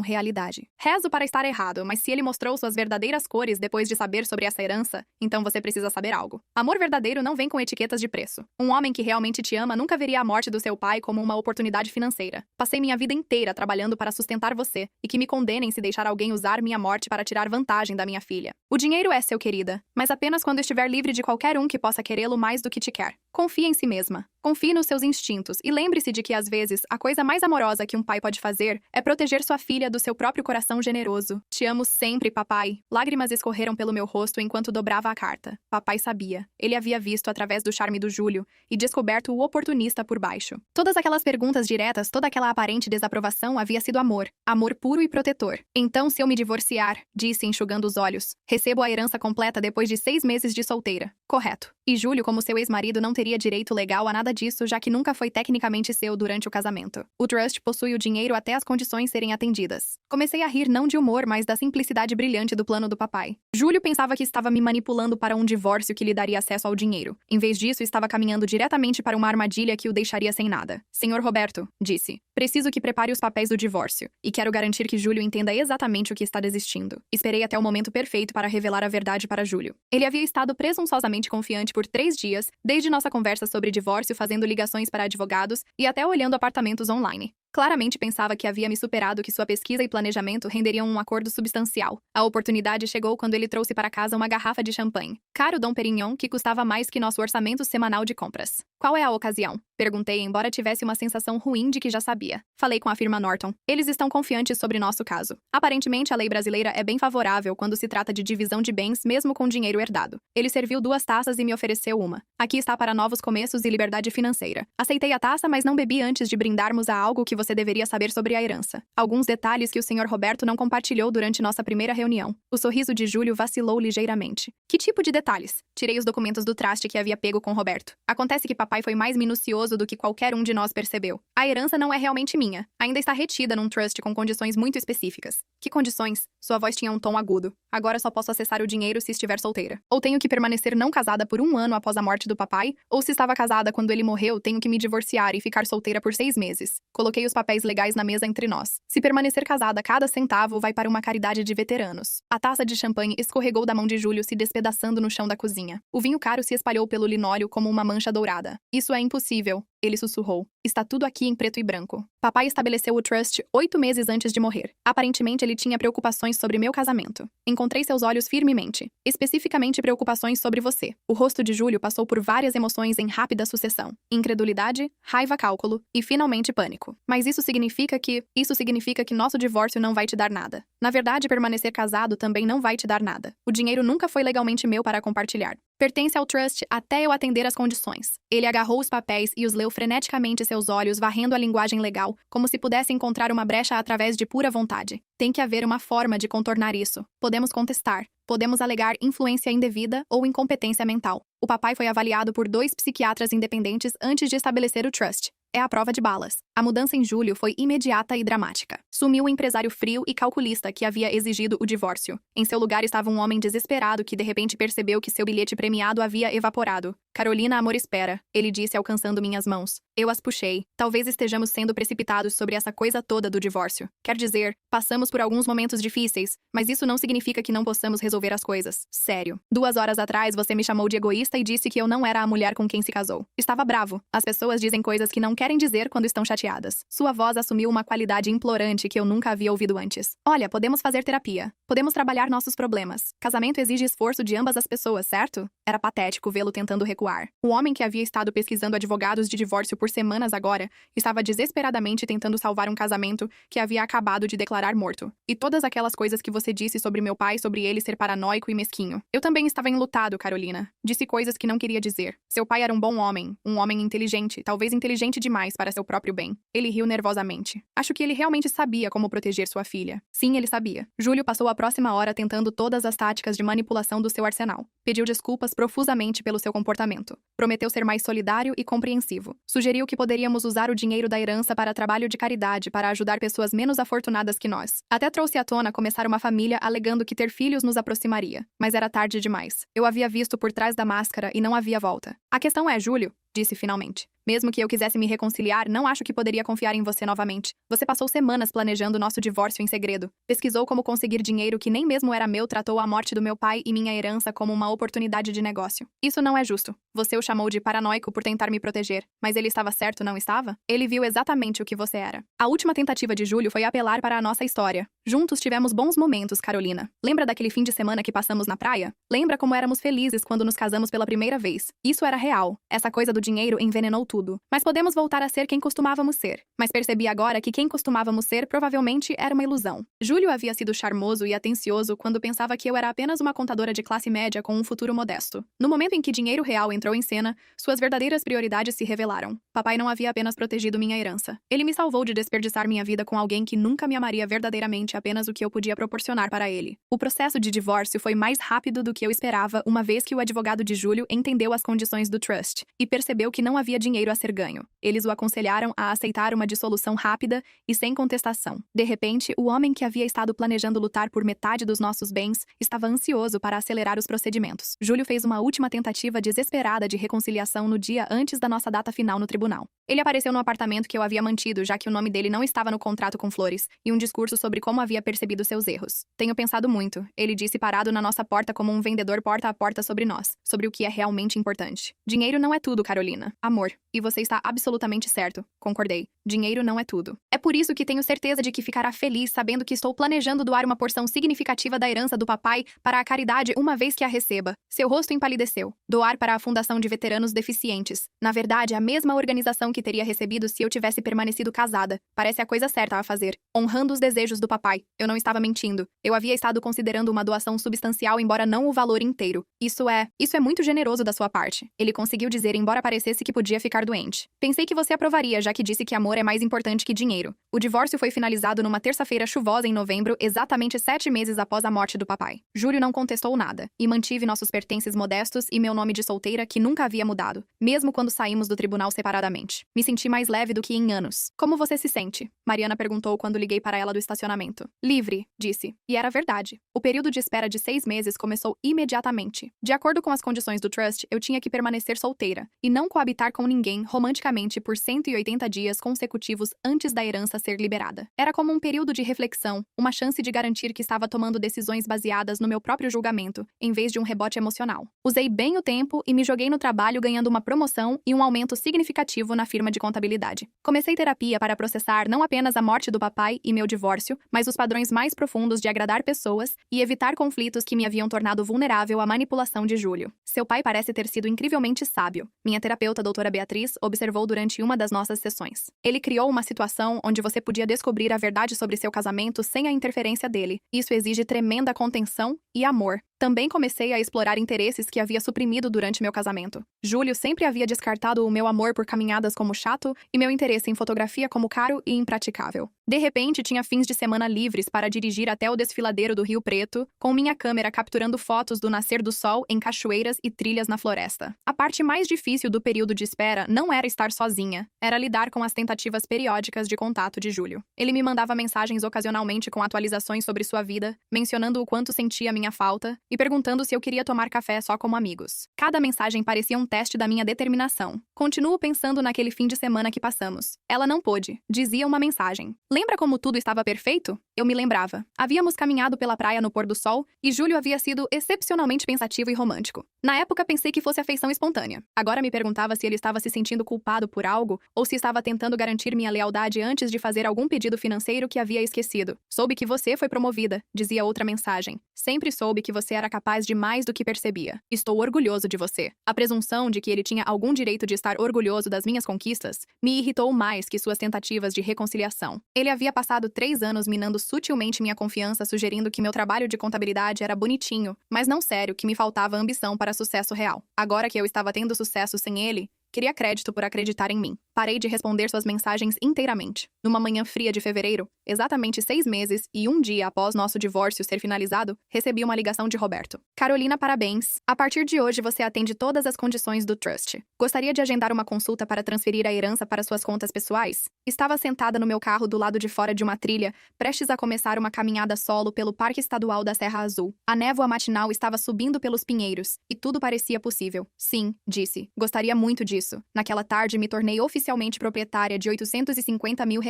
realidade. Rezo para estar errado, mas se ele mostrou suas verdadeiras cores depois de saber sobre essa herança, então você precisa saber algo. Amor verdadeiro não vem com etiquetas de preço. Um homem que realmente te ama nunca veria a morte do seu pai como uma oportunidade financeira. Passei minha vida inteira trabalhando para sustentar você, e que me condenem se deixar alguém usar minha morte para tirar vantagem da minha filha. O dinheiro é seu, querida, mas apenas quando estiver livre de qualquer um que possa querê-lo mais do que te quer. Confie em si mesma. Confie nos seus instintos e lembre-se de que, às vezes, a coisa mais amorosa que um pai pode fazer é proteger sua filha do seu próprio coração generoso. Te amo sempre, papai. Lágrimas escorreram pelo meu rosto enquanto dobrava a carta. Papai sabia. Ele havia visto através do charme do Júlio e descoberto o oportunista por baixo. Todas aquelas perguntas diretas, toda aquela aparente desaprovação havia sido amor. Amor puro e protetor. Então, se eu me divorciar, disse enxugando os olhos, recebo a herança completa depois de 6 meses de solteira. Correto. E Júlio, como seu ex-marido, não teria direito legal a nada disso, já que nunca foi tecnicamente seu durante o casamento. O trust possui o dinheiro até as condições serem atendidas. Comecei a rir não de humor, mas da simplicidade brilhante do plano do papai. Júlio pensava que estava me manipulando para um divórcio que lhe daria acesso ao dinheiro. Em vez disso, estava caminhando diretamente para uma armadilha que o deixaria sem nada. Senhor Roberto, disse, preciso que prepare os papéis do divórcio, e quero garantir que Júlio entenda exatamente o que está desistindo. Esperei até o momento perfeito para revelar a verdade para Júlio. Ele havia estado presunçosamente confiante por 3 dias, desde nossa conversa sobre divórcio, fazendo ligações para advogados e até olhando apartamentos online. Claramente pensava que havia me superado, que sua pesquisa e planejamento renderiam um acordo substancial. A oportunidade chegou quando ele trouxe para casa uma garrafa de champanhe. Caro Dom Perignon, que custava mais que nosso orçamento semanal de compras. Qual é a ocasião? Perguntei, embora tivesse uma sensação ruim de que já sabia. Falei com a firma Norton. Eles estão confiantes sobre nosso caso. Aparentemente, a lei brasileira é bem favorável quando se trata de divisão de bens, mesmo com dinheiro herdado. Ele serviu 2 taças e me ofereceu uma. Aqui está para novos começos e liberdade financeira. Aceitei a taça, mas não bebi antes de brindarmos a algo que você deveria saber sobre a herança. Alguns detalhes que o Sr. Roberto não compartilhou durante nossa primeira reunião. O sorriso de Júlio vacilou ligeiramente. Que tipo de detalhes? Tirei os documentos do traste que havia pego com Roberto. Acontece que papai foi mais minucioso do que qualquer um de nós percebeu. A herança não é realmente minha. Ainda está retida num trust com condições muito específicas. Que condições? Sua voz tinha um tom agudo. Agora só posso acessar o dinheiro se estiver solteira. Ou tenho que permanecer não casada por 1 ano após a morte do papai, ou se estava casada quando ele morreu, tenho que me divorciar e ficar solteira por 6 meses. Coloquei os papéis legais na mesa entre nós. Se permanecer casada, cada centavo vai para uma caridade de veteranos. A taça de champanhe escorregou da mão de Júlio, se despedaçando no chão da cozinha. O vinho caro se espalhou pelo linóleo como uma mancha dourada. Isso é impossível, ele sussurrou. Está tudo aqui em preto e branco. Papai estabeleceu o trust 8 meses antes de morrer. Aparentemente, ele tinha preocupações sobre meu casamento. Encontrei seus olhos firmemente. Especificamente preocupações sobre você. O rosto de Júlio passou por várias emoções em rápida sucessão. Incredulidade, raiva, cálculo e, finalmente, pânico. Mas isso significa que nosso divórcio não vai te dar nada. Na verdade, permanecer casado também não vai te dar nada. O dinheiro nunca foi legalmente meu para compartilhar. Pertence ao trust até eu atender as condições. Ele agarrou os papéis e os leu freneticamente, seus olhos varrendo a linguagem legal, como se pudesse encontrar uma brecha através de pura vontade. Tem que haver uma forma de contornar isso. Podemos contestar. Podemos alegar influência indevida ou incompetência mental. O papai foi avaliado por 2 psiquiatras independentes antes de estabelecer o trust. É a prova de balas. A mudança em Júlio foi imediata e dramática. Sumiu o empresário frio e calculista que havia exigido o divórcio. Em seu lugar estava um homem desesperado que de repente percebeu que seu bilhete premiado havia evaporado. Carolina, amor, espera, ele disse alcançando minhas mãos. Eu as puxei. Talvez estejamos sendo precipitados sobre essa coisa toda do divórcio. Quer dizer, passamos por alguns momentos difíceis, mas isso não significa que não possamos resolver as coisas. Sério. 2 horas atrás você me chamou de egoísta e disse que eu não era a mulher com quem se casou. Estava bravo. As pessoas dizem coisas que não querem dizer quando estão chateadas. Sua voz assumiu uma qualidade implorante que eu nunca havia ouvido antes. Olha, podemos fazer terapia. Podemos trabalhar nossos problemas. Casamento exige esforço de ambas as pessoas, certo? Era patético vê-lo tentando recuar recuar. O homem que havia estado pesquisando advogados de divórcio por semanas agora estava desesperadamente tentando salvar um casamento que havia acabado de declarar morto. E todas aquelas coisas que você disse sobre meu pai, sobre ele ser paranoico e mesquinho. Eu também estava enlutado, Carolina. Disse coisas que não queria dizer. Seu pai era um bom homem, um homem inteligente, talvez inteligente demais para seu próprio bem. Ele riu nervosamente. Acho que ele realmente sabia como proteger sua filha. Sim, ele sabia. Júlio passou a próxima hora tentando todas as táticas de manipulação do seu arsenal. Pediu desculpas profusamente pelo seu comportamento. Prometeu ser mais solidário e compreensivo. Sugeriu que poderíamos usar o dinheiro da herança para trabalho de caridade para ajudar pessoas menos afortunadas que nós. Até trouxe à tona começar uma família alegando que ter filhos nos aproximaria. Mas era tarde demais. Eu havia visto por trás da máscara e não havia volta. A questão é, Júlio, disse finalmente. Mesmo que eu quisesse me reconciliar, não acho que poderia confiar em você novamente. Você passou semanas planejando nosso divórcio em segredo. Pesquisou como conseguir dinheiro que nem mesmo era meu, tratou a morte do meu pai e minha herança como uma oportunidade de negócio. Isso não é justo. Você o chamou de paranoico por tentar me proteger. Mas ele estava certo, não estava? Ele viu exatamente o que você era. A última tentativa de Júlio foi apelar para a nossa história. Juntos tivemos bons momentos, Carolina. Lembra daquele fim de semana que passamos na praia? Lembra como éramos felizes quando nos casamos pela primeira vez? Isso era real. Essa coisa do dinheiro envenenou tudo. Mas podemos voltar a ser quem costumávamos ser. Mas percebi agora que quem costumávamos ser provavelmente era uma ilusão. Júlio havia sido charmoso e atencioso quando pensava que eu era apenas uma contadora de classe média com um futuro modesto. No momento em que dinheiro real entrou em cena, suas verdadeiras prioridades se revelaram. Papai não havia apenas protegido minha herança. Ele me salvou de desperdiçar minha vida com alguém que nunca me amaria verdadeiramente apenas o que eu podia proporcionar para ele. O processo de divórcio foi mais rápido do que eu esperava, uma vez que o advogado de Júlio entendeu as condições do trust e percebeu que não havia dinheiro a ser ganho. Eles o aconselharam a aceitar uma dissolução rápida e sem contestação. De repente, o homem que havia estado planejando lutar por metade dos nossos bens estava ansioso para acelerar os procedimentos. Júlio fez uma última tentativa desesperada de reconciliação no dia antes da nossa data final no tribunal. Ele apareceu no apartamento que eu havia mantido, já que o nome dele não estava no contrato com Flores, e um discurso sobre como havia percebido seus erros. Tenho pensado muito, ele disse parado na nossa porta como um vendedor porta a porta sobre nós, sobre o que é realmente importante. Dinheiro não é tudo, Carolina. Amor. E você está absolutamente certo. Concordei. Dinheiro não é tudo. É por isso que tenho certeza de que ficará feliz sabendo que estou planejando doar uma porção significativa da herança do papai para a caridade uma vez que a receba. Seu rosto empalideceu. Doar para a Fundação de Veteranos Deficientes. Na verdade, a mesma organização que teria recebido se eu tivesse permanecido casada. Parece a coisa certa a fazer. Honrando os desejos do papai. Eu não estava mentindo. Eu havia estado considerando uma doação substancial, embora não o valor inteiro. Isso é muito generoso da sua parte. Ele conseguiu dizer, embora parecesse que podia ficar doente. Pensei que você aprovaria, já que disse que amor é mais importante que dinheiro. O divórcio foi finalizado numa terça-feira chuvosa em novembro, exatamente 7 meses após a morte do papai. Júlio não contestou nada, e mantive nossos pertences modestos e meu nome de solteira que nunca havia mudado, mesmo quando saímos do tribunal separadamente. Me senti mais leve do que em anos. Como você se sente? Mariana perguntou quando liguei para ela do estacionamento. Livre, disse. E era verdade. O período de espera de 6 meses começou imediatamente. De acordo com as condições do trust, eu tinha que permanecer solteira, e não coabitar com ninguém romanticamente por 180 dias consecutivos antes da herança ser liberada. Era como um período de reflexão, uma chance de garantir que estava tomando decisões baseadas no meu próprio julgamento, em vez de um rebote emocional. Usei bem o tempo e me joguei no trabalho ganhando uma promoção e um aumento significativo na firma de contabilidade. Comecei terapia para processar não apenas a morte do papai e meu divórcio, mas os padrões mais profundos de agradar pessoas e evitar conflitos que me haviam tornado vulnerável à manipulação de Júlio. Seu pai parece ter sido incrivelmente sábio. Minha terapeuta, doutora Beatriz, observou durante uma das nossas sessões. Ele criou uma situação onde você podia descobrir a verdade sobre seu casamento sem a interferência dele. Isso exige tremenda contenção e amor. Também comecei a explorar interesses que havia suprimido durante meu casamento. Júlio sempre havia descartado o meu amor por caminhadas como chato e meu interesse em fotografia como caro e impraticável. De repente, tinha fins de semana livres para dirigir até o desfiladeiro do Rio Preto, com minha câmera capturando fotos do nascer do sol em cachoeiras e trilhas na floresta. A parte mais difícil do período de espera não era estar sozinha, era lidar com as tentativas periódicas de contato de Júlio. Ele me mandava mensagens ocasionalmente com atualizações sobre sua vida, mencionando o quanto sentia minha falta e perguntando se eu queria tomar café só como amigos. Cada mensagem parecia um teste da minha determinação. Continuo pensando naquele fim de semana que passamos. Ela não pôde, dizia uma mensagem. Lembra como tudo estava perfeito? Eu me lembrava. Havíamos caminhado pela praia no pôr do sol e Júlio havia sido excepcionalmente pensativo e romântico. Na época pensei que fosse afeição espontânea. Agora me perguntava se ele estava se sentindo culpado por algo ou se estava tentando garantir minha lealdade antes de fazer algum pedido financeiro que havia esquecido. Soube que você foi promovida, dizia outra mensagem. Sempre soube que você era capaz de mais do que percebia. Estou orgulhoso de você. A presunção de que ele tinha algum direito de estar orgulhoso das minhas conquistas me irritou mais que suas tentativas de reconciliação. Ele havia passado 3 anos minando sutilmente minha confiança, sugerindo que meu trabalho de contabilidade era bonitinho, mas não sério, que me faltava ambição para sucesso real. Agora que eu estava tendo sucesso sem ele, queria crédito por acreditar em mim. Parei de responder suas mensagens inteiramente. Numa manhã fria de fevereiro, exatamente 6 meses e 1 dia após nosso divórcio ser finalizado, recebi uma ligação de Roberto. Carolina, parabéns. A partir de hoje você atende todas as condições do trust. Gostaria de agendar uma consulta para transferir a herança para suas contas pessoais? Estava sentada no meu carro do lado de fora de uma trilha, prestes a começar uma caminhada solo pelo Parque Estadual da Serra Azul. A névoa matinal estava subindo pelos pinheiros, e tudo parecia possível. Sim, disse. Gostaria muito disso. Naquela tarde, me tornei oficialmente proprietária de R$850 mil.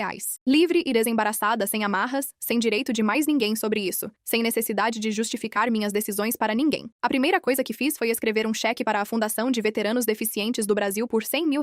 Livre e desembaraçada, sem amarras, sem direito de mais ninguém sobre isso, sem necessidade de justificar minhas decisões para ninguém. A primeira coisa que fiz foi escrever um cheque para a Fundação de Veteranos Deficientes do Brasil por R$100 mil.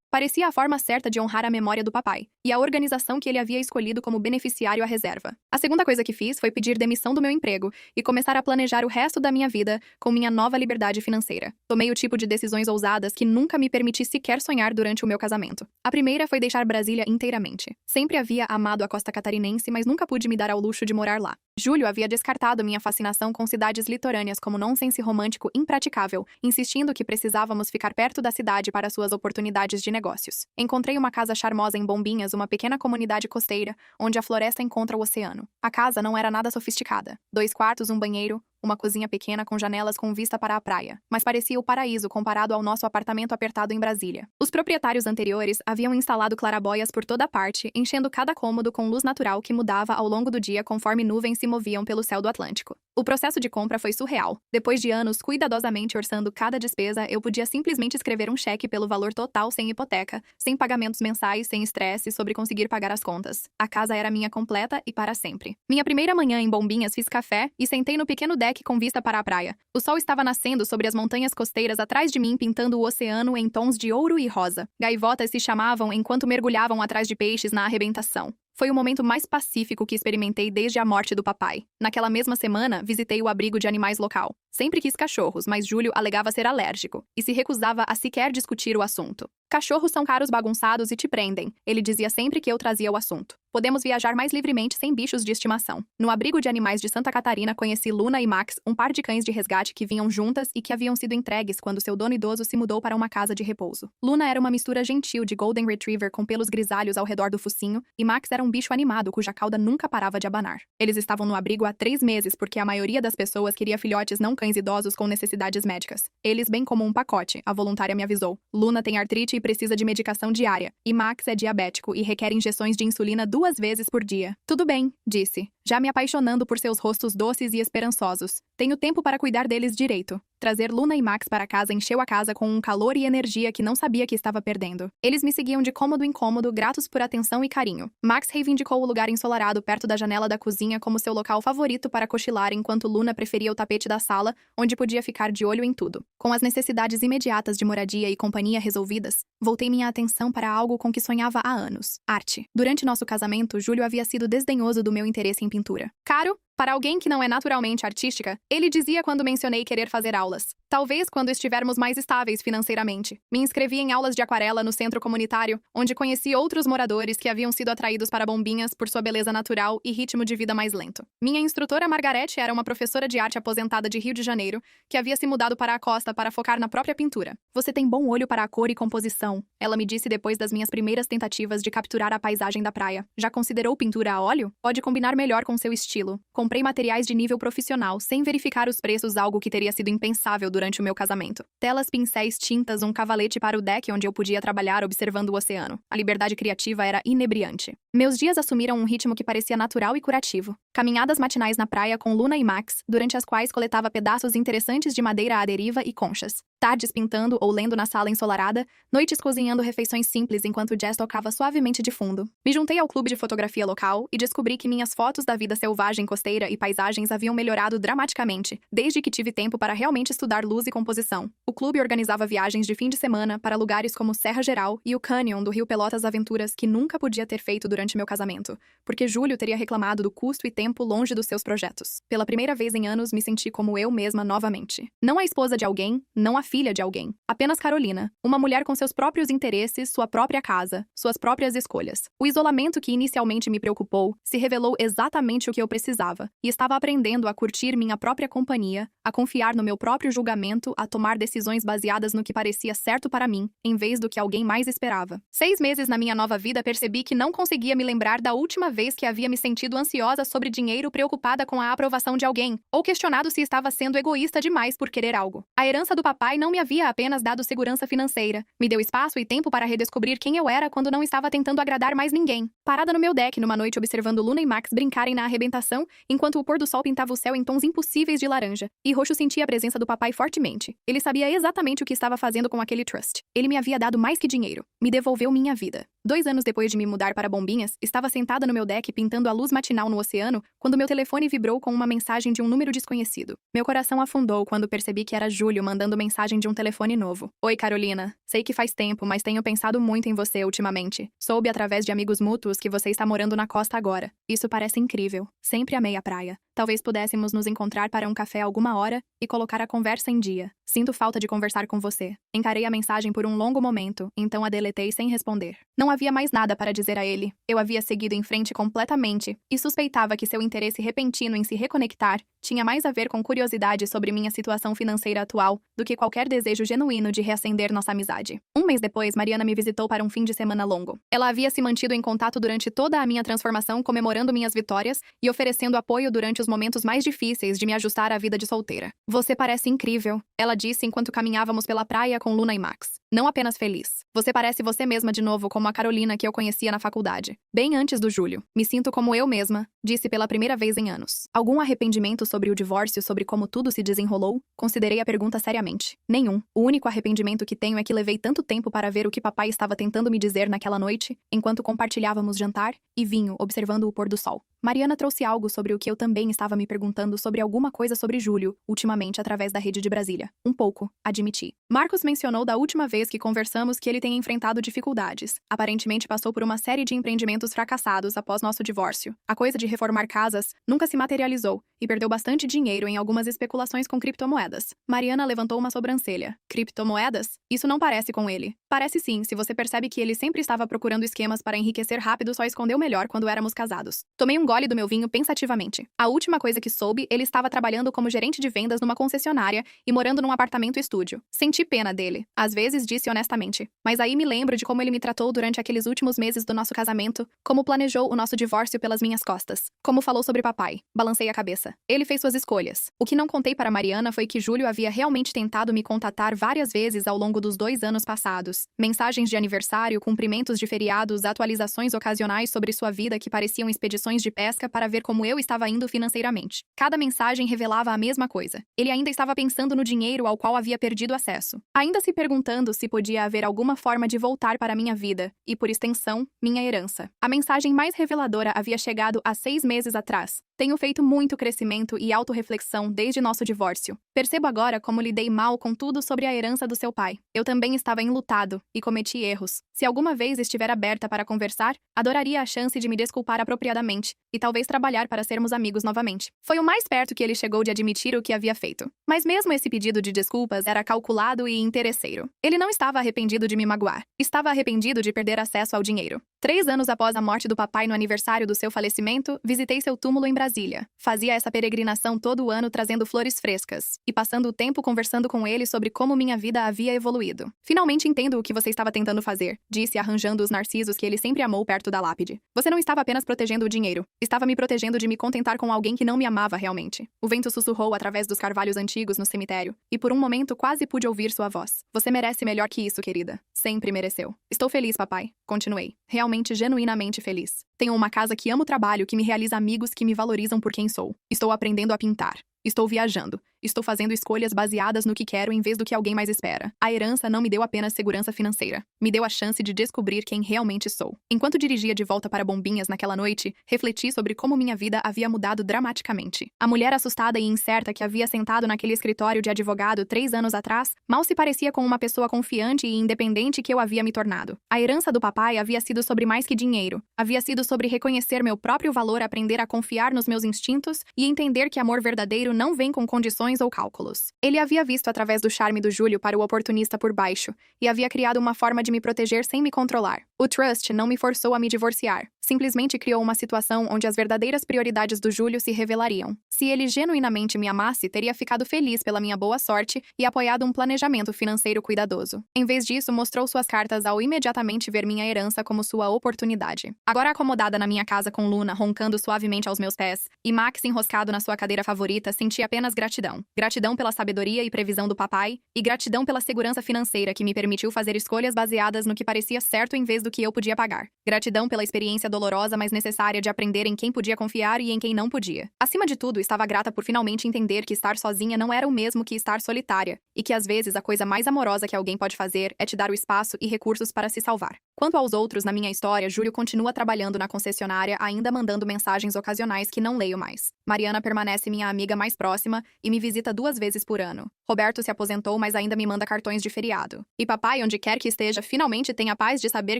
Parecia a forma certa de honrar a memória do papai, e a organização que ele havia escolhido como beneficiário à reserva. A segunda coisa que fiz foi pedir demissão do meu emprego e começar a planejar o resto da minha vida com minha nova liberdade financeira. Tomei o tipo de decisões ousadas que nunca me permiti sequer sonhar durante o meu casamento. A primeira foi deixar Brasília inteiramente. Sempre havia amado a costa catarinense, mas nunca pude me dar ao luxo de morar lá. Júlio havia descartado minha fascinação com cidades litorâneas como nonsense romântico impraticável, insistindo que precisávamos ficar perto da cidade para suas oportunidades de negócios. Encontrei uma casa charmosa em Bombinhas, uma pequena comunidade costeira, onde a floresta encontra o oceano. A casa não era nada sofisticada. 2 quartos, um banheiro, uma cozinha pequena com janelas com vista para a praia, mas parecia o paraíso comparado ao nosso apartamento apertado em Brasília. Os proprietários anteriores haviam instalado clarabóias por toda parte, enchendo cada cômodo com luz natural que mudava ao longo do dia conforme nuvens se moviam pelo céu do Atlântico. O processo de compra foi surreal. Depois de anos cuidadosamente orçando cada despesa, eu podia simplesmente escrever um cheque pelo valor total sem hipoteca, sem pagamentos mensais, sem estresse sobre conseguir pagar as contas. A casa era minha completa e para sempre. Minha primeira manhã em Bombinhas fiz café e sentei no pequeno deck com vista para a praia. O sol estava nascendo sobre as montanhas costeiras atrás de mim, pintando o oceano em tons de ouro e rosa. Gaivotas se chamavam enquanto mergulhavam atrás de peixes na arrebentação. Foi o momento mais pacífico que experimentei desde a morte do papai. Naquela mesma semana, visitei o abrigo de animais local. Sempre quis cachorros, mas Júlio alegava ser alérgico e se recusava a sequer discutir o assunto. Cachorros são caros, bagunçados e te prendem, ele dizia sempre que eu trazia o assunto. Podemos viajar mais livremente sem bichos de estimação. No abrigo de animais de Santa Catarina, conheci Luna e Max, um par de cães de resgate que vinham juntas e que haviam sido entregues quando seu dono idoso se mudou para uma casa de repouso. Luna era uma mistura gentil de Golden Retriever com pelos grisalhos ao redor do focinho, e Max era um bicho animado cuja cauda nunca parava de abanar. Eles estavam no abrigo há 3 meses porque a maioria das pessoas queria filhotes não cães idosos com necessidades médicas. Eles bem como um pacote, a voluntária me avisou. Luna tem artrite e precisa de medicação diária, e Max é diabético e requer injeções de insulina 2 vezes por dia. Tudo bem, disse, já me apaixonando por seus rostos doces e esperançosos. Tenho tempo para cuidar deles direito. Trazer Luna e Max para casa encheu a casa com um calor e energia que não sabia que estava perdendo. Eles me seguiam de cômodo em cômodo, gratos por atenção e carinho. Max reivindicou o lugar ensolarado perto da janela da cozinha como seu local favorito para cochilar, enquanto Luna preferia o tapete da sala, onde podia ficar de olho em tudo. Com as necessidades imediatas de moradia e companhia resolvidas, voltei minha atenção para algo com que sonhava há anos: arte. Durante nosso casamento, Júlio havia sido desdenhoso do meu interesse em pintura. Caro? Para alguém que não é naturalmente artística, ele dizia quando mencionei querer fazer aulas. Talvez quando estivermos mais estáveis financeiramente. Me inscrevi em aulas de aquarela no centro comunitário, onde conheci outros moradores que haviam sido atraídos para Bombinhas por sua beleza natural e ritmo de vida mais lento. Minha instrutora Margarete era uma professora de arte aposentada de Rio de Janeiro, que havia se mudado para a costa para focar na própria pintura. Você tem bom olho para a cor e composição, ela me disse depois das minhas primeiras tentativas de capturar a paisagem da praia. Já considerou pintura a óleo? Pode combinar melhor com seu estilo. Comprei materiais de nível profissional, sem verificar os preços, algo que teria sido impensável durante o meu casamento. Telas, pincéis, tintas, um cavalete para o deck onde eu podia trabalhar observando o oceano. A liberdade criativa era inebriante. Meus dias assumiram um ritmo que parecia natural e curativo. Caminhadas matinais na praia com Luna e Max, durante as quais coletava pedaços interessantes de madeira à deriva e conchas. Tardes pintando ou lendo na sala ensolarada, noites cozinhando refeições simples enquanto o jazz tocava suavemente de fundo. Me juntei ao clube de fotografia local e descobri que minhas fotos da vida selvagem costeira e paisagens haviam melhorado dramaticamente, desde que tive tempo para realmente estudar luz e composição. O clube organizava viagens de fim de semana para lugares como Serra Geral e o Canyon do Rio Pelotas, aventuras que nunca podia ter feito durante meu casamento, porque Júlio teria reclamado do custo e tempo longe dos seus projetos. Pela primeira vez em anos, me senti como eu mesma novamente. Não a esposa de alguém, não a filha de alguém. Apenas Carolina, uma mulher com seus próprios interesses, sua própria casa, suas próprias escolhas. O isolamento que inicialmente me preocupou se revelou exatamente o que eu precisava, e estava aprendendo a curtir minha própria companhia, a confiar no meu próprio julgamento, a tomar decisões baseadas no que parecia certo para mim, em vez do que alguém mais esperava. 6 meses na minha nova vida percebi que não conseguia me lembrar da última vez que havia me sentido ansiosa sobre dinheiro, preocupada com a aprovação de alguém, ou questionado se estava sendo egoísta demais por querer algo. A herança do papai não me havia apenas dado segurança financeira, me deu espaço e tempo para redescobrir quem eu era quando não estava tentando agradar mais ninguém. Parada no meu deck numa noite observando Luna e Max brincarem na arrebentação, enquanto o pôr do sol pintava o céu em tons impossíveis de laranja, e Roxo sentia a presença do papai fortemente. Ele sabia exatamente o que estava fazendo com aquele trust. Ele me havia dado mais que dinheiro. Me devolveu minha vida. 2 anos depois de me mudar para Bombinhas, estava sentada no meu deck pintando a luz matinal no oceano, quando meu telefone vibrou com uma mensagem de um número desconhecido. Meu coração afundou quando percebi que era Júlio mandando mensagem de um telefone novo. Oi, Carolina. Sei que faz tempo, mas tenho pensado muito em você ultimamente. Soube através de amigos mútuos que você está morando na costa agora. Isso parece incrível. Sempre amei a praia. Talvez pudéssemos nos encontrar para um café alguma hora e colocar a conversa em dia. Sinto falta de conversar com você. Encarei a mensagem por um longo momento, então a deletei sem responder. Não havia mais nada para dizer a ele. Eu havia seguido em frente completamente e suspeitava que seu interesse repentino em se reconectar tinha mais a ver com curiosidade sobre minha situação financeira atual do que qualquer desejo genuíno de reacender nossa amizade. 1 mês depois, Mariana me visitou para um fim de semana longo. Ela havia se mantido em contato durante toda a minha transformação, comemorando minhas vitórias e oferecendo apoio durante os momentos mais difíceis de me ajustar à vida de solteira. Você parece incrível, ela disse enquanto caminhávamos pela praia com Luna e Max. Não apenas feliz. Você parece você mesma de novo, como a Carolina que eu conhecia na faculdade. Bem antes do Júlio. Me sinto como eu mesma, disse pela primeira vez em anos. Algum arrependimento sobre o divórcio, sobre como tudo se desenrolou? Considerei a pergunta seriamente. Nenhum. O único arrependimento que tenho é que levei tanto tempo para ver o que papai estava tentando me dizer naquela noite, enquanto compartilhávamos jantar e vinho, observando o pôr do sol. Mariana trouxe algo sobre o que eu também estava me perguntando, sobre alguma coisa sobre Júlio, ultimamente através da rede de Brasília. Um pouco, admiti. Marcos mencionou da última vez que conversamos que ele tem enfrentado dificuldades. Aparentemente passou por uma série de empreendimentos fracassados após nosso divórcio. A coisa de reformar casas nunca se materializou e perdeu bastante dinheiro em algumas especulações com criptomoedas. Mariana levantou uma sobrancelha. Criptomoedas? Isso não parece com ele. Parece sim, se você percebe que ele sempre estava procurando esquemas para enriquecer rápido, só escondeu melhor quando éramos casados. Tomei um gole do meu vinho pensativamente. A última coisa que soube, ele estava trabalhando como gerente de vendas numa concessionária e morando num apartamento-estúdio. Senti pena dele. Às vezes disse honestamente. Mas aí me lembro de como ele me tratou durante aqueles últimos meses do nosso casamento, como planejou o nosso divórcio pelas minhas costas, como falou sobre papai. Balancei a cabeça. Ele fez suas escolhas. O que não contei para Mariana foi que Júlio havia realmente tentado me contatar várias vezes ao longo dos 2 anos passados. Mensagens de aniversário, cumprimentos de feriados, atualizações ocasionais sobre sua vida que pareciam expedições de pesca para ver como eu estava indo financeiramente. Cada mensagem revelava a mesma coisa. Ele ainda estava pensando no dinheiro ao qual havia perdido acesso. Ainda se perguntando se podia haver alguma forma de voltar para minha vida, e por extensão, minha herança. A mensagem mais reveladora havia chegado há 6 meses atrás. Tenho feito muito crescimento e autorreflexão desde nosso divórcio. Percebo agora como lidei mal com tudo sobre a herança do seu pai. Eu também estava enlutado e cometi erros. Se alguma vez estiver aberta para conversar, adoraria a chance de me desculpar apropriadamente e talvez trabalhar para sermos amigos novamente. Foi o mais perto que ele chegou de admitir o que havia feito. Mas mesmo esse pedido de desculpas era calculado e interesseiro. Ele não estava arrependido de me magoar. Estava arrependido de perder acesso ao dinheiro. 3 anos após a morte do papai no aniversário do seu falecimento, visitei seu túmulo em Brasília. Fazia essa peregrinação todo ano trazendo flores frescas e passando o tempo conversando com ele sobre como minha vida havia evoluído. Finalmente entendo o que você estava tentando fazer, disse arranjando os narcisos que ele sempre amou perto da lápide. Você não estava apenas protegendo o dinheiro. Estava me protegendo de me contentar com alguém que não me amava realmente. O vento sussurrou através dos carvalhos antigos no cemitério, e por um momento quase pude ouvir sua voz. Você merece melhor que isso, querida. Sempre mereceu. Estou feliz, papai. Continuei. Realmente, genuinamente feliz. Tenho uma casa que amo o trabalho, que me realiza amigos que me valorizam por quem sou. Estou aprendendo a pintar. Estou viajando. Estou fazendo escolhas baseadas no que quero em vez do que alguém mais espera. A herança não me deu apenas segurança financeira. Me deu a chance de descobrir quem realmente sou. Enquanto dirigia de volta para Bombinhas naquela noite, refleti sobre como minha vida havia mudado dramaticamente. A mulher assustada e incerta que havia sentado naquele escritório de advogado 3 anos atrás, mal se parecia com uma pessoa confiante e independente que eu havia me tornado. A herança do papai havia sido sobre mais que dinheiro. Havia sido sobre reconhecer meu próprio valor, aprender a confiar nos meus instintos e entender que amor verdadeiro não vem com condições ou cálculos. Ele havia visto através do charme do Júlio para o oportunista por baixo e havia criado uma forma de me proteger sem me controlar. O Trust não me forçou a me divorciar. Simplesmente criou uma situação onde as verdadeiras prioridades do Júlio se revelariam. Se ele genuinamente me amasse, teria ficado feliz pela minha boa sorte e apoiado um planejamento financeiro cuidadoso. Em vez disso, mostrou suas cartas ao imediatamente ver minha herança como sua oportunidade. Agora acomodada na minha casa com Luna roncando suavemente aos meus pés e Max enroscado na sua cadeira favorita, senti apenas gratidão. Gratidão pela sabedoria e previsão do papai e gratidão pela segurança financeira que me permitiu fazer escolhas baseadas no que parecia certo em vez do que eu podia pagar. Gratidão pela experiência dolorosa, mas necessária de aprender em quem podia confiar e em quem não podia. Acima de tudo, estava grata por finalmente entender que estar sozinha não era o mesmo que estar solitária, e que às vezes a coisa mais amorosa que alguém pode fazer é te dar o espaço e recursos para se salvar. Quanto aos outros na minha história, Júlio continua trabalhando na concessionária, ainda mandando mensagens ocasionais que não leio mais. Mariana permanece minha amiga mais próxima e me visita 2 vezes por ano. Roberto se aposentou, mas ainda me manda cartões de feriado. E papai, onde quer que esteja, finalmente tem a paz de saber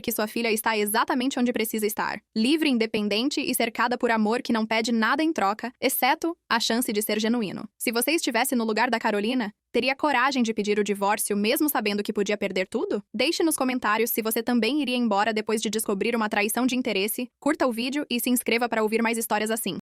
que sua filha está exatamente onde precisa estar. Livre, independente e cercada por amor que não pede nada em troca, exceto a chance de ser genuíno. Se você estivesse no lugar da Carolina, teria coragem de pedir o divórcio mesmo sabendo que podia perder tudo? Deixe nos comentários se você também iria embora depois de descobrir uma traição de interesse, curta o vídeo e se inscreva para ouvir mais histórias assim.